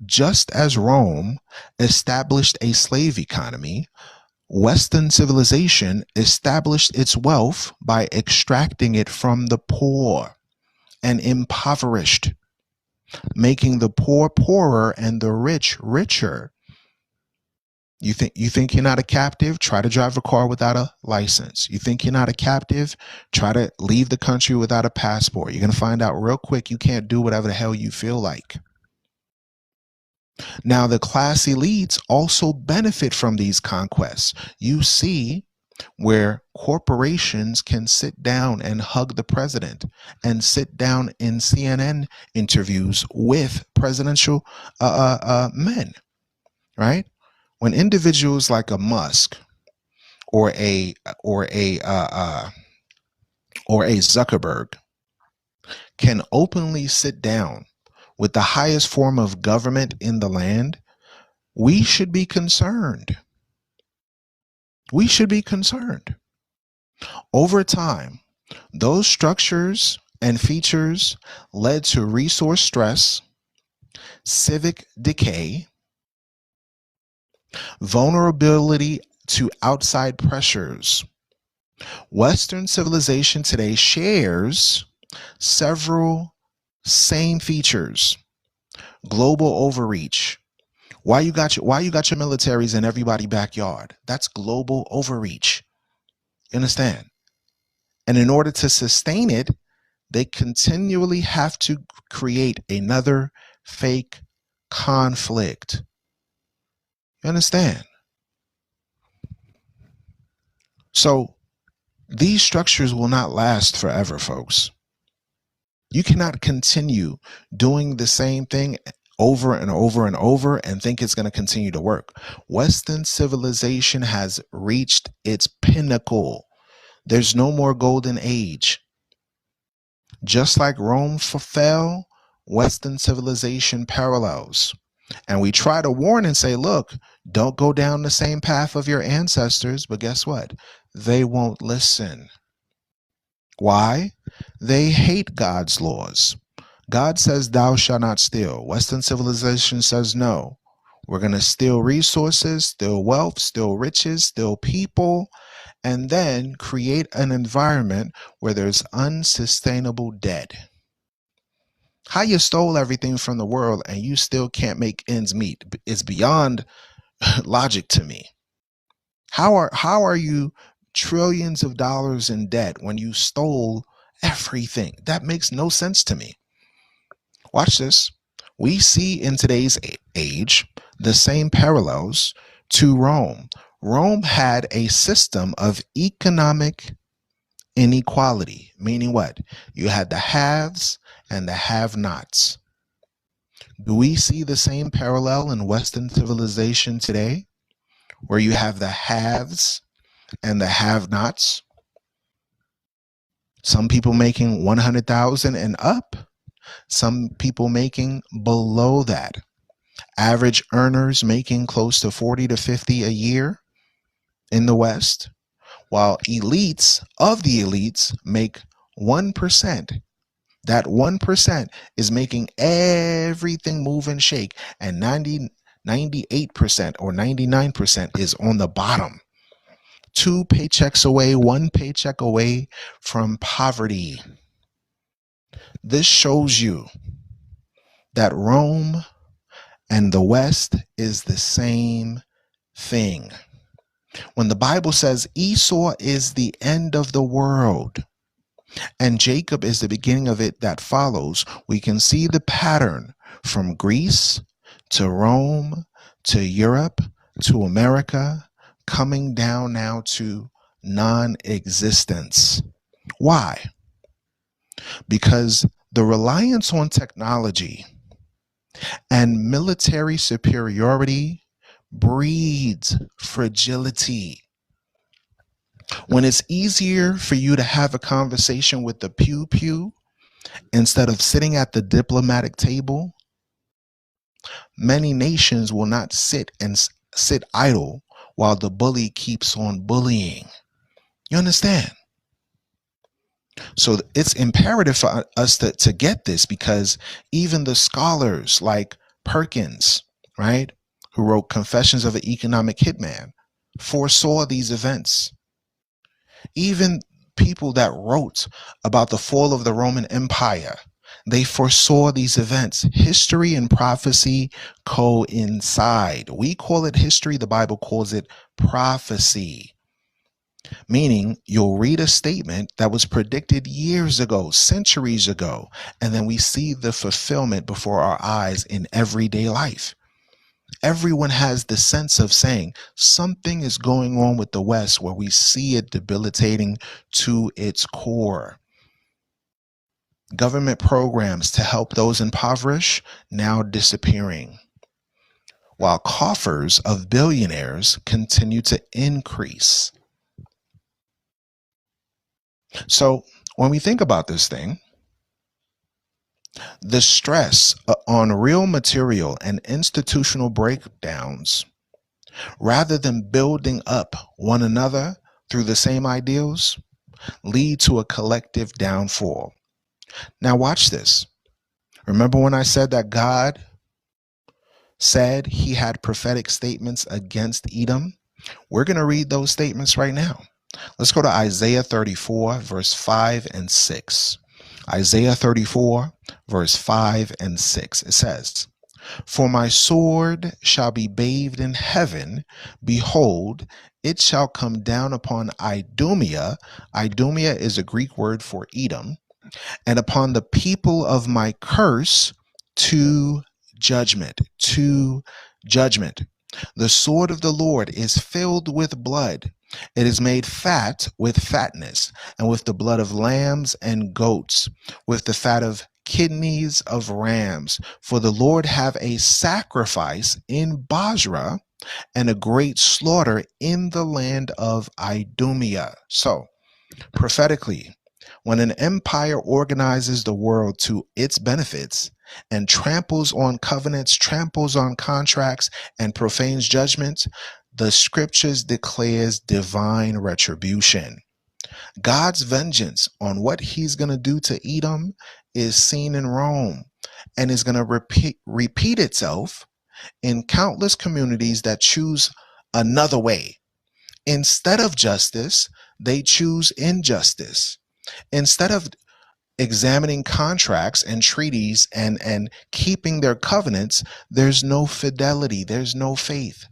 Just as Rome established a slave economy, Western civilization established its wealth by extracting it from the poor and impoverished, making the poor poorer and the rich richer. You think you're not a captive? Try to drive a car without a license. You think you're not a captive? Try to leave the country without a passport. You're going to find out real quick you can't do whatever the hell you feel like. Now, the class elites also benefit from these conquests. You see where corporations can sit down and hug the president and sit down in CNN interviews with presidential men, right? When individuals like a Musk or a Zuckerberg can openly sit down with the highest form of government in the land, we should be concerned. We should be concerned. Over time, those structures and features led to resource stress, civic decay, vulnerability to outside pressures. Western civilization today shares several same features. Global overreach. Why you got your militaries in everybody's backyard? That's global overreach. You understand? And in order to sustain it, they continually have to create another fake conflict. You understand? So these structures will not last forever, folks. You cannot continue doing the same thing over and over and over and think it's going to continue to work. Western civilization has reached its pinnacle. There's no more golden age. Just like Rome fell, Western civilization parallels. And we try to warn and say, look, don't go down the same path of your ancestors. But guess what? They won't listen. Why? They hate God's laws. God says, thou shalt not steal. Western civilization says, no. We're going to steal resources, steal wealth, steal riches, steal people, and then create an environment where there's unsustainable debt. How you stole everything from the world and you still can't make ends meet is beyond logic to me. How are you trillions of dollars in debt when you stole everything? That makes no sense to me. Watch this. We see in today's age the same parallels to Rome. Rome had a system of economic inequality, meaning what? You had the haves and the have-nots. Do we see the same parallel in Western civilization today, where you have the haves and the have-nots? Some people making 100,000 and up, some people making below that. Average earners making close to 40 to 50 a year in the West, while elites of the elites make 1%. That 1% is making everything move and shake, and 98% or 99% is on the bottom. 2 paychecks away, 1 paycheck away from poverty. This shows you that Rome and the West is the same thing. When the Bible says Esau is the end of the world and Jacob is the beginning of it that follows, we can see the pattern from Greece to Rome to Europe to America coming down now to non-existence. Why? Because the reliance on technology and military superiority breeds fragility. When it's easier for you to have a conversation with the pew pew instead of sitting at the diplomatic table, many nations will not sit idle while the bully keeps on bullying. You understand? So it's imperative for us to get this, because even the scholars like Perkins, right, who wrote Confessions of an Economic Hitman, foresaw these events. Even people that wrote about the fall of the Roman Empire, they foresaw these events. History and prophecy coincide. We call it history, the Bible calls it prophecy, meaning you'll read a statement that was predicted years ago, centuries ago, and then we see the fulfillment before our eyes in everyday life. Everyone has the sense of saying something is going on with the West where we see it debilitating to its core. Government programs to help those impoverished now disappearing, while coffers of billionaires continue to increase. So when we think about this thing, the stress on real material and institutional breakdowns, rather than building up one another through the same ideals, lead to a collective downfall. Now watch this. Remember when I said that God said he had prophetic statements against Edom? We're going to read those statements right now. Let's go to Isaiah 34, verse 5 and 6. Isaiah 34, verse 5 and 6. It says, "For my sword shall be bathed in heaven. Behold, it shall come down upon Idumea." Idumea is a Greek word for Edom. "And upon the people of my curse to judgment." To judgment. The sword of the Lord is filled with blood. It is made fat with fatness, and with the blood of lambs and goats, with the fat of kidneys of rams. For the Lord have a sacrifice in Basra, and a great slaughter in the land of Idumea. So, prophetically, when an empire organizes the world to its benefits and tramples on covenants, tramples on contracts, and profanes judgments, the scriptures declares divine retribution. God's vengeance on what he's going to do to Edom is seen in Rome and is going to repeat itself in countless communities that choose another way. Instead of justice, they choose injustice. Instead of examining contracts and treaties and keeping their covenants, there's no fidelity, there's no faith.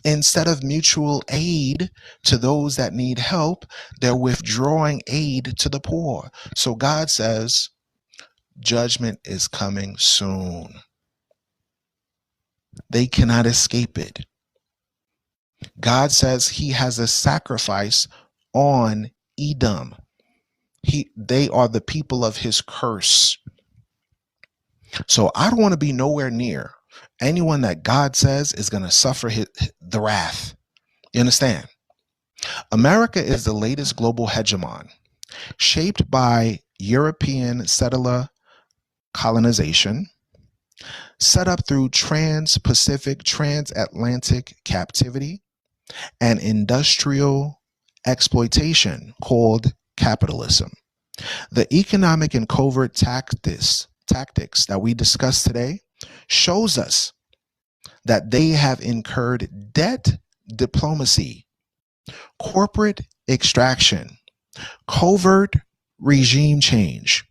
Instead of mutual aid to those that need help, they're withdrawing aid to the poor. So God says, judgment is coming soon. They cannot escape it. God says he has a sacrifice on Edom. They are the people of his curse. So I don't want to be nowhere near anyone that God says is going to suffer the wrath. You understand? America is the latest global hegemon, shaped by European settler colonization, set up through trans-Pacific, transatlantic captivity, and industrial exploitation called capitalism. The economic and covert tactics that we discuss today shows us that they have incurred debt diplomacy, corporate extraction, covert regime change.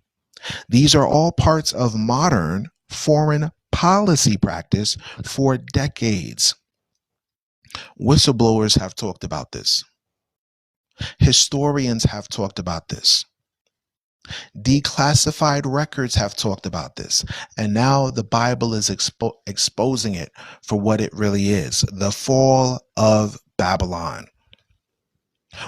These are all parts of modern foreign policy practice for decades. Whistleblowers have talked about this. Historians have talked about this. Declassified records have talked about this. And now the Bible is exposing it for what it really is: the fall of Babylon.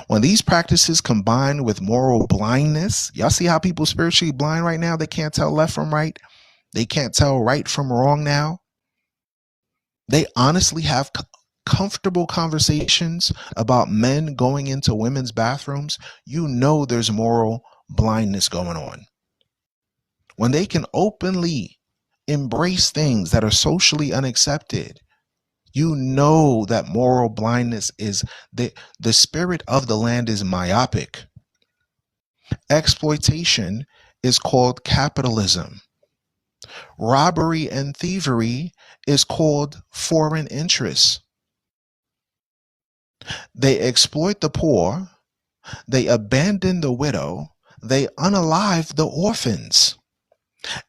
When these practices combine with moral blindness, y'all see how people spiritually blind right now? They can't tell left from right. They can't tell right from wrong now. They honestly have comfortable conversations about men going into women's bathrooms. You know there's moral blindness going on. When they can openly embrace things that are socially unaccepted, you know that moral blindness is the spirit of the land is myopic. Exploitation is called capitalism. Robbery and thievery is called foreign interests. They exploit the poor. They abandon the widow. They unalive the orphans,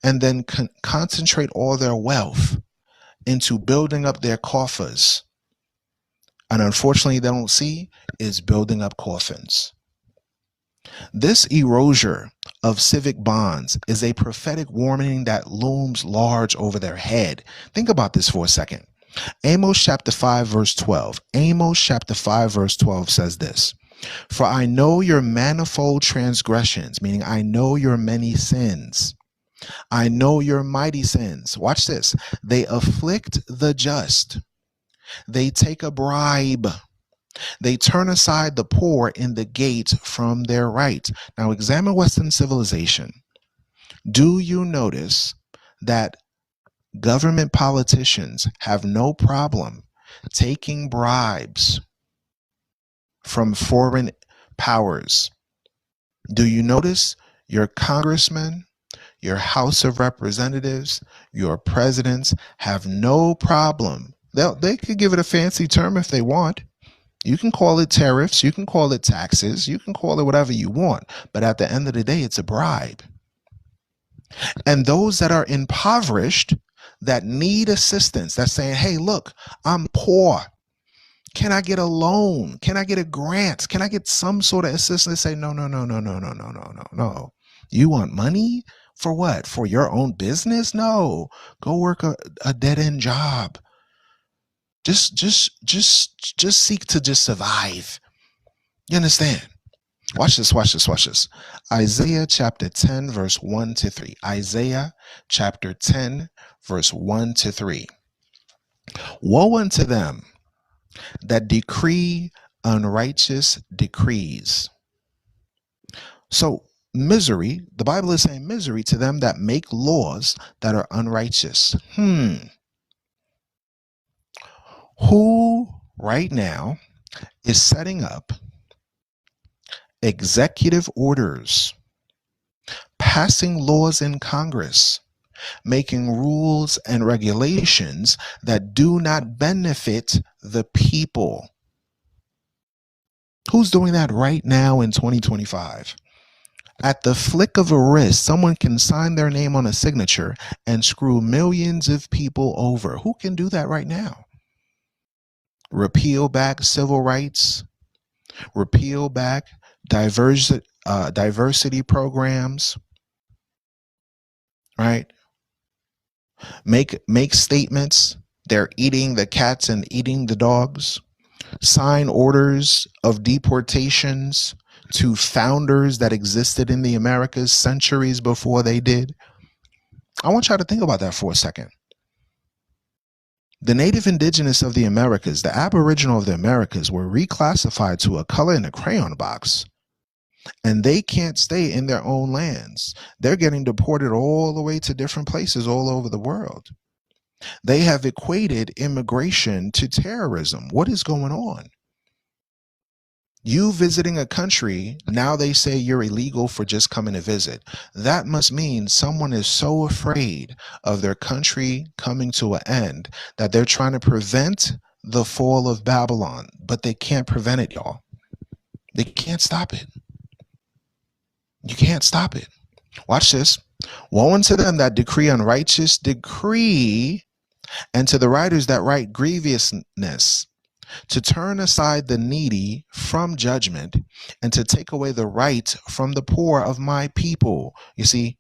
and then concentrate all their wealth into building up their coffers. And unfortunately, they don't see is building up coffins. This erasure of civic bonds is a prophetic warning that looms large over their head. Think about this for a second. Amos chapter 5 verse 12. Amos chapter 5 verse 12 says this: "For I know your manifold transgressions," meaning I know your many sins. "I know your mighty sins." Watch this. "They afflict the just. They take a bribe. They turn aside the poor in the gate from their right." Now examine Western civilization. Do you notice that government politicians have no problem taking bribes from foreign powers? Do you notice your congressmen, your House of Representatives, your presidents have no problem? They could give it a fancy term if they want. You can call it tariffs, you can call it taxes, you can call it whatever you want, but at the end of the day, it's a bribe. And those that are impoverished, that need assistance, that's saying, hey, look, I'm poor. Can I get a loan? Can I get a grant? Can I get some sort of assistance? They say, no, no, no, no, no, no, no, no, no, no. You want money for what? For your own business? No, go work a dead-end job. Just seek to just survive. You understand? Watch this, watch this, watch this. Isaiah chapter 10, verse 1 to 3. Isaiah chapter 10, verse 1 to 3. "Woe unto them that decree unrighteous decrees." So misery, the Bible is saying misery to them that make laws that are unrighteous. Who right now is setting up executive orders, passing laws in Congress, making rules and regulations that do not benefit the people? Who's doing that right now in 2025? At the flick of a wrist, someone can sign their name on a signature and screw millions of people over. Who can do that right now? Repeal back civil rights, repeal back diversity programs, right? Make statements. They're eating the cats and eating the dogs. Sign orders of deportations to founders that existed in the Americas centuries before they did. I want y'all to think about that for a second. The native indigenous of the Americas, the aboriginal of the Americas, were reclassified to a color in a crayon box, and they can't stay in their own lands. They're getting deported all the way to different places all over the world. They have equated immigration to terrorism. What is going on? You visiting a country, now they say you're illegal for just coming to visit. That must mean someone is so afraid of their country coming to an end that they're trying to prevent the fall of Babylon, but they can't prevent it, y'all. They can't stop it. You can't stop it. Watch this. "Woe unto them that decree unrighteous decree, and to the writers that write grievousness, to turn aside the needy from judgment, and to take away the right from the poor of my people." You see,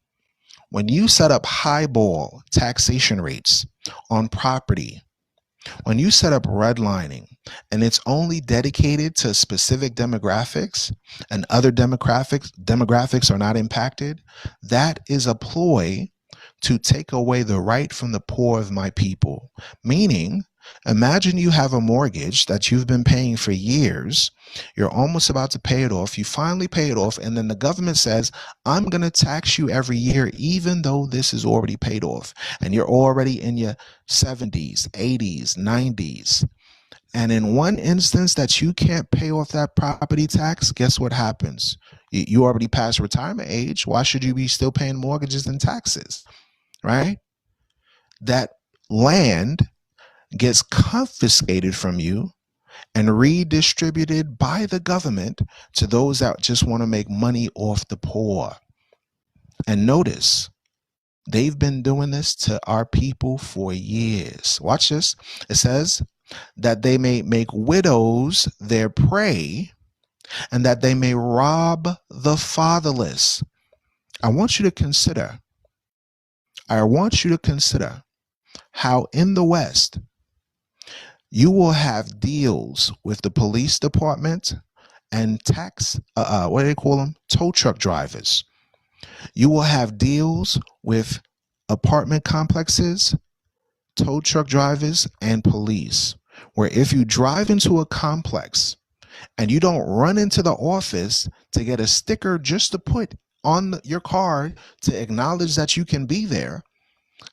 when you set up highball taxation rates on property, when you set up redlining and it's only dedicated to specific demographics and other demographics are not impacted, that is a ploy to take away the right from the poor of my people. Meaning, imagine you have a mortgage that you've been paying for years. You're almost about to pay it off. You finally pay it off, and then the government says, I'm going to tax you every year, even though this is already paid off. And you're already in your 70s, 80s, 90s. And in one instance that you can't pay off that property tax, guess what happens? You already passed retirement age. Why should you be still paying mortgages and taxes? Right? That land gets confiscated from you, and redistributed by the government to those that just want to make money off the poor. And notice, they've been doing this to our people for years. Watch this. It says that they may make widows their prey and that they may rob the fatherless. I want you to consider how in the West, you will have deals with the police department and what do they call them? Tow truck drivers. You will have deals with apartment complexes, tow truck drivers, and police, where if you drive into a complex and you don't run into the office to get a sticker just to put on your car to acknowledge that you can be there,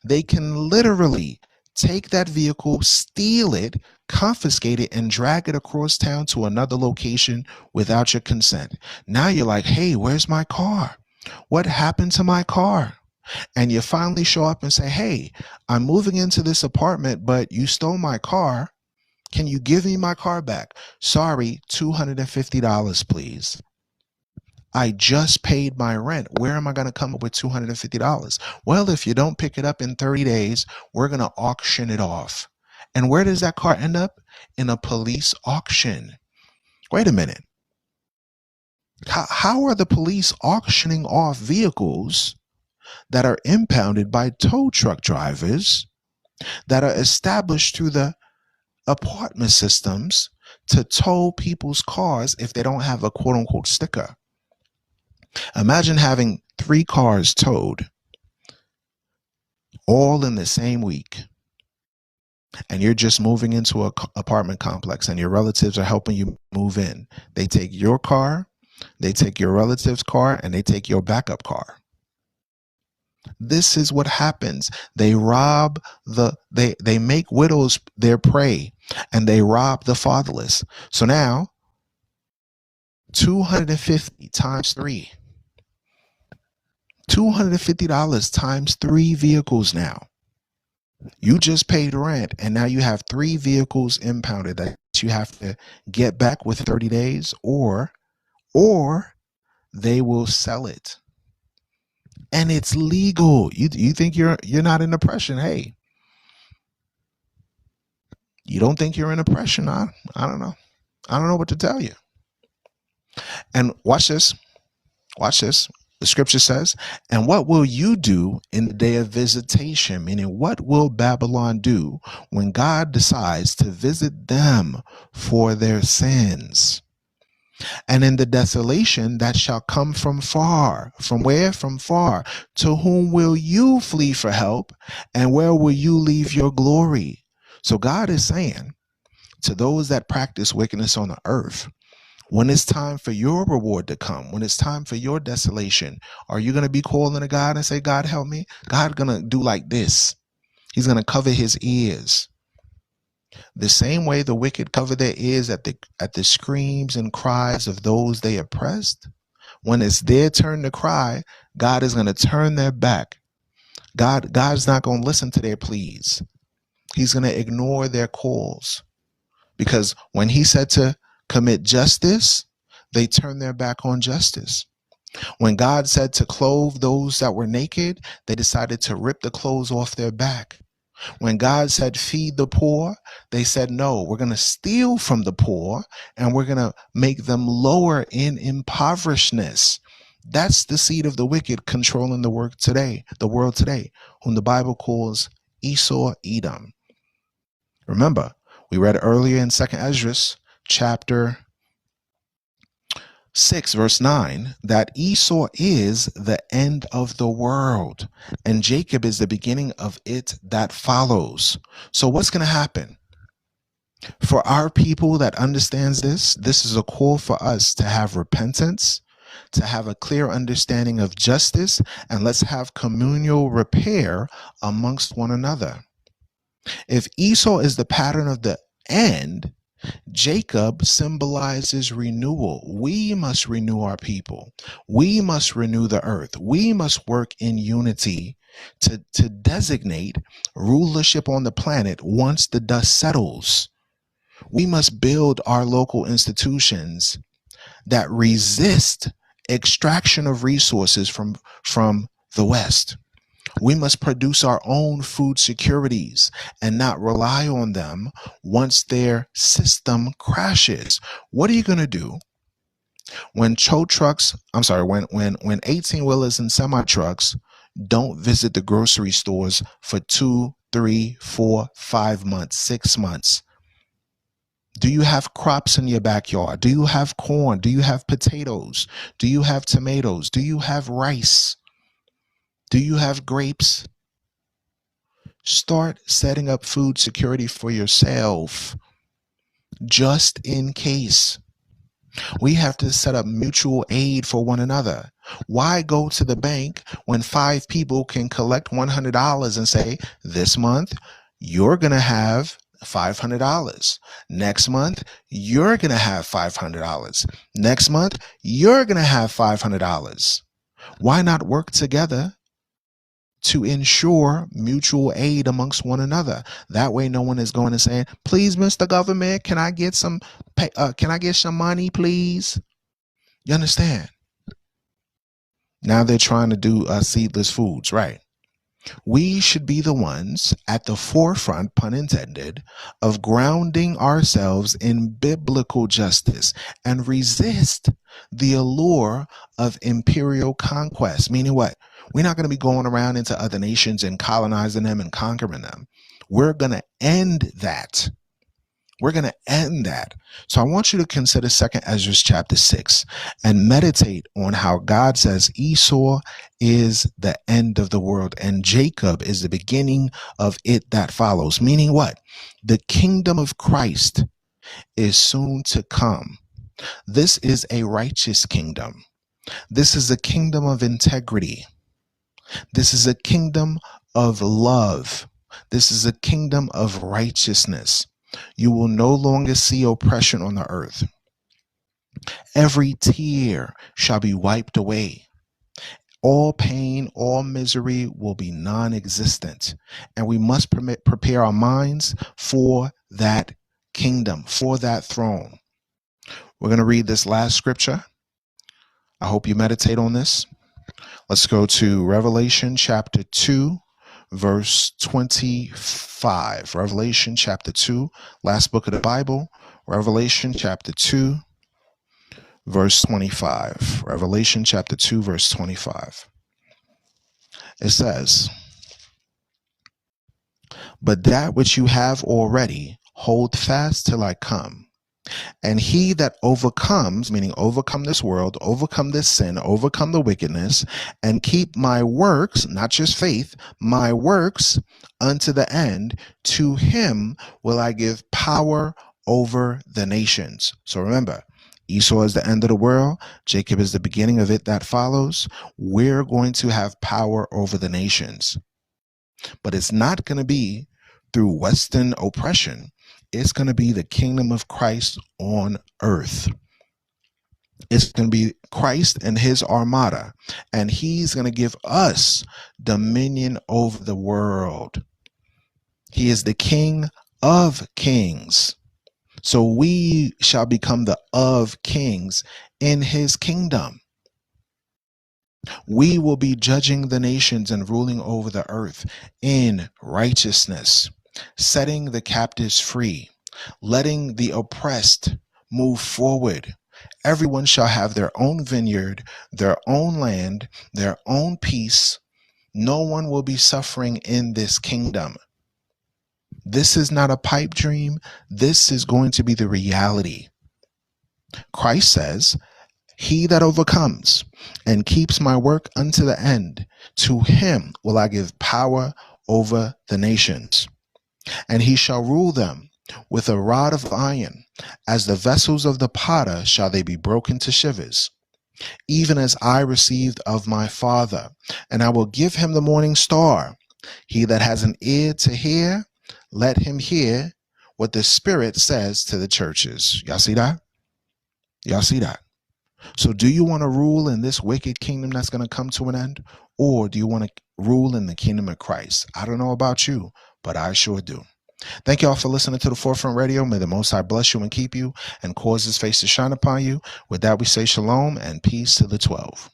they can literally take that vehicle, steal it, confiscate it, and drag it across town to another location without your consent. Now you're like, hey, where's my car? What happened to my car? And you finally show up and say, hey, I'm moving into this apartment, but you stole my car. Can you give me my car back? Sorry, $250, please. I just paid my rent. Where am I going to come up with $250? Well, if you don't pick it up in 30 days, we're going to auction it off. And where does that car end up? In a police auction. Wait a minute. How are the police auctioning off vehicles that are impounded by tow truck drivers that are established through the apartment systems to tow people's cars if they don't have a quote unquote sticker? Imagine having 3 cars towed all in the same week, and you're just moving into an apartment complex and your relatives are helping you move in. They take your car, they take your relative's car, and they take your backup car. This is what happens. They rob they make widows their prey, and they rob the fatherless. So now 250 times 3. $250 times 3 vehicles now. You just paid rent, and now you have 3 vehicles impounded that you have to get back with 30 days, or they will sell it. And it's legal. You think you're not in oppression? Hey, you don't think you're in oppression? I don't know. I don't know what to tell you. And watch this. Watch this. The scripture says, and what will you do in the day of visitation? Meaning, what will Babylon do when God decides to visit them for their sins? And in the desolation that shall come from far. From where? From far. To whom will you flee for help? And where will you leave your glory? So God is saying to those that practice wickedness on the earth, when it's time for your reward to come, when it's time for your desolation, are you going to be calling to God and say, God, help me? God's going to do like this. He's going to cover his ears. The same way the wicked cover their ears at the screams and cries of those they oppressed. When it's their turn to cry, God is going to turn their back. God's not going to listen to their pleas. He's going to ignore their calls. Because when he said to commit justice, they turned their back on justice. When God said to clothe those that were naked, they decided to rip the clothes off their back. When God said feed the poor, they said, no, we're going to steal from the poor and we're going to make them lower in impoverishedness. That's the seed of the wicked controlling the world today, whom the Bible calls Esau, Edom. Remember, we read earlier in 2nd Esdras, chapter 6, verse 9, that Esau is the end of the world, and Jacob is the beginning of it that follows. So what's going to happen? For our people that understands this is a call for us to have repentance, to have a clear understanding of justice, and let's have communal repair amongst one another. If Esau is the pattern of the end, Jacob symbolizes renewal. We must renew our people. We must renew the earth. We must work in unity to designate rulership on the planet once the dust settles. We must build our local institutions that resist extraction of resources from the West. We must produce our own food securities and not rely on them once their system crashes. What are you going to do when tow trucks, I'm sorry, when 18 wheelers and semi trucks don't visit the grocery stores for 2, 3, 4, 5 months, 6 months? Do you have crops in your backyard? Do you have corn? Do you have potatoes? Do you have tomatoes? Do you have rice? Do you have grapes? Start setting up food security for yourself, just in case. We have to set up mutual aid for one another. Why go to the bank when 5 people can collect $100 and say, this month, you're going to have $500. Next month, you're going to have $500. Next month, you're going to have $500. Why not work together to ensure mutual aid amongst one another? That way, no one is going to say, please, Mr. Government, can I get some money, please? You understand? Now they're trying to do seedless foods, right? We should be the ones at the forefront, pun intended, of grounding ourselves in biblical justice and resist the allure of imperial conquest. Meaning what? We're not going to be going around into other nations and colonizing them and conquering them. We're going to end that. We're going to end that. So I want you to consider 2nd Esdras chapter 6 and meditate on how God says Esau is the end of the world and Jacob is the beginning of it that follows. Meaning what? The kingdom of Christ is soon to come. This is a righteous kingdom. This is a kingdom of integrity. This is a kingdom of love. This is a kingdom of righteousness. You will no longer see oppression on the earth. Every tear shall be wiped away. All pain, all misery will be non-existent. And we must prepare our minds for that kingdom, for that throne. We're going to read this last scripture. I hope you meditate on this. Let's go to Revelation chapter 2. Verse 25. Revelation chapter 2, last book of the Bible. Revelation chapter 2, verse 25. Revelation chapter 2, verse 25. It says, but that which you have already, hold fast till I come. And he that overcomes, meaning overcome this world, overcome this sin, overcome the wickedness, and keep my works, not just faith, my works unto the end, to him will I give power over the nations. So remember, Esau is the end of the world. Jacob is the beginning of it that follows. We're going to have power over the nations. But it's not going to be through Western oppression. It's going to be the kingdom of Christ on earth. It's going to be Christ and his armada, and he's going to give us dominion over the world. He is the King of kings. So we shall become the of kings in his kingdom. We will be judging the nations and ruling over the earth in righteousness, setting the captives free, letting the oppressed move forward. Everyone shall have their own vineyard, their own land, their own peace. No one will be suffering in this kingdom. This is not a pipe dream. This is going to be the reality. Christ says, he that overcomes and keeps my work unto the end, to him will I give power over the nations. And he shall rule them with a rod of iron. As the vessels of the potter shall they be broken to shivers, even as I received of my Father. And I will give him the morning star. He that has an ear to hear, let him hear what the Spirit says to the churches. Y'all see that? Y'all see that? So do you want to rule in this wicked kingdom that's going to come to an end? Or do you want to rule in the kingdom of Christ? I don't know about you, but I sure do. Thank you all for listening to the Forefront Radio. May the Most High bless you and keep you and cause his face to shine upon you. With that, we say shalom and peace to the 12.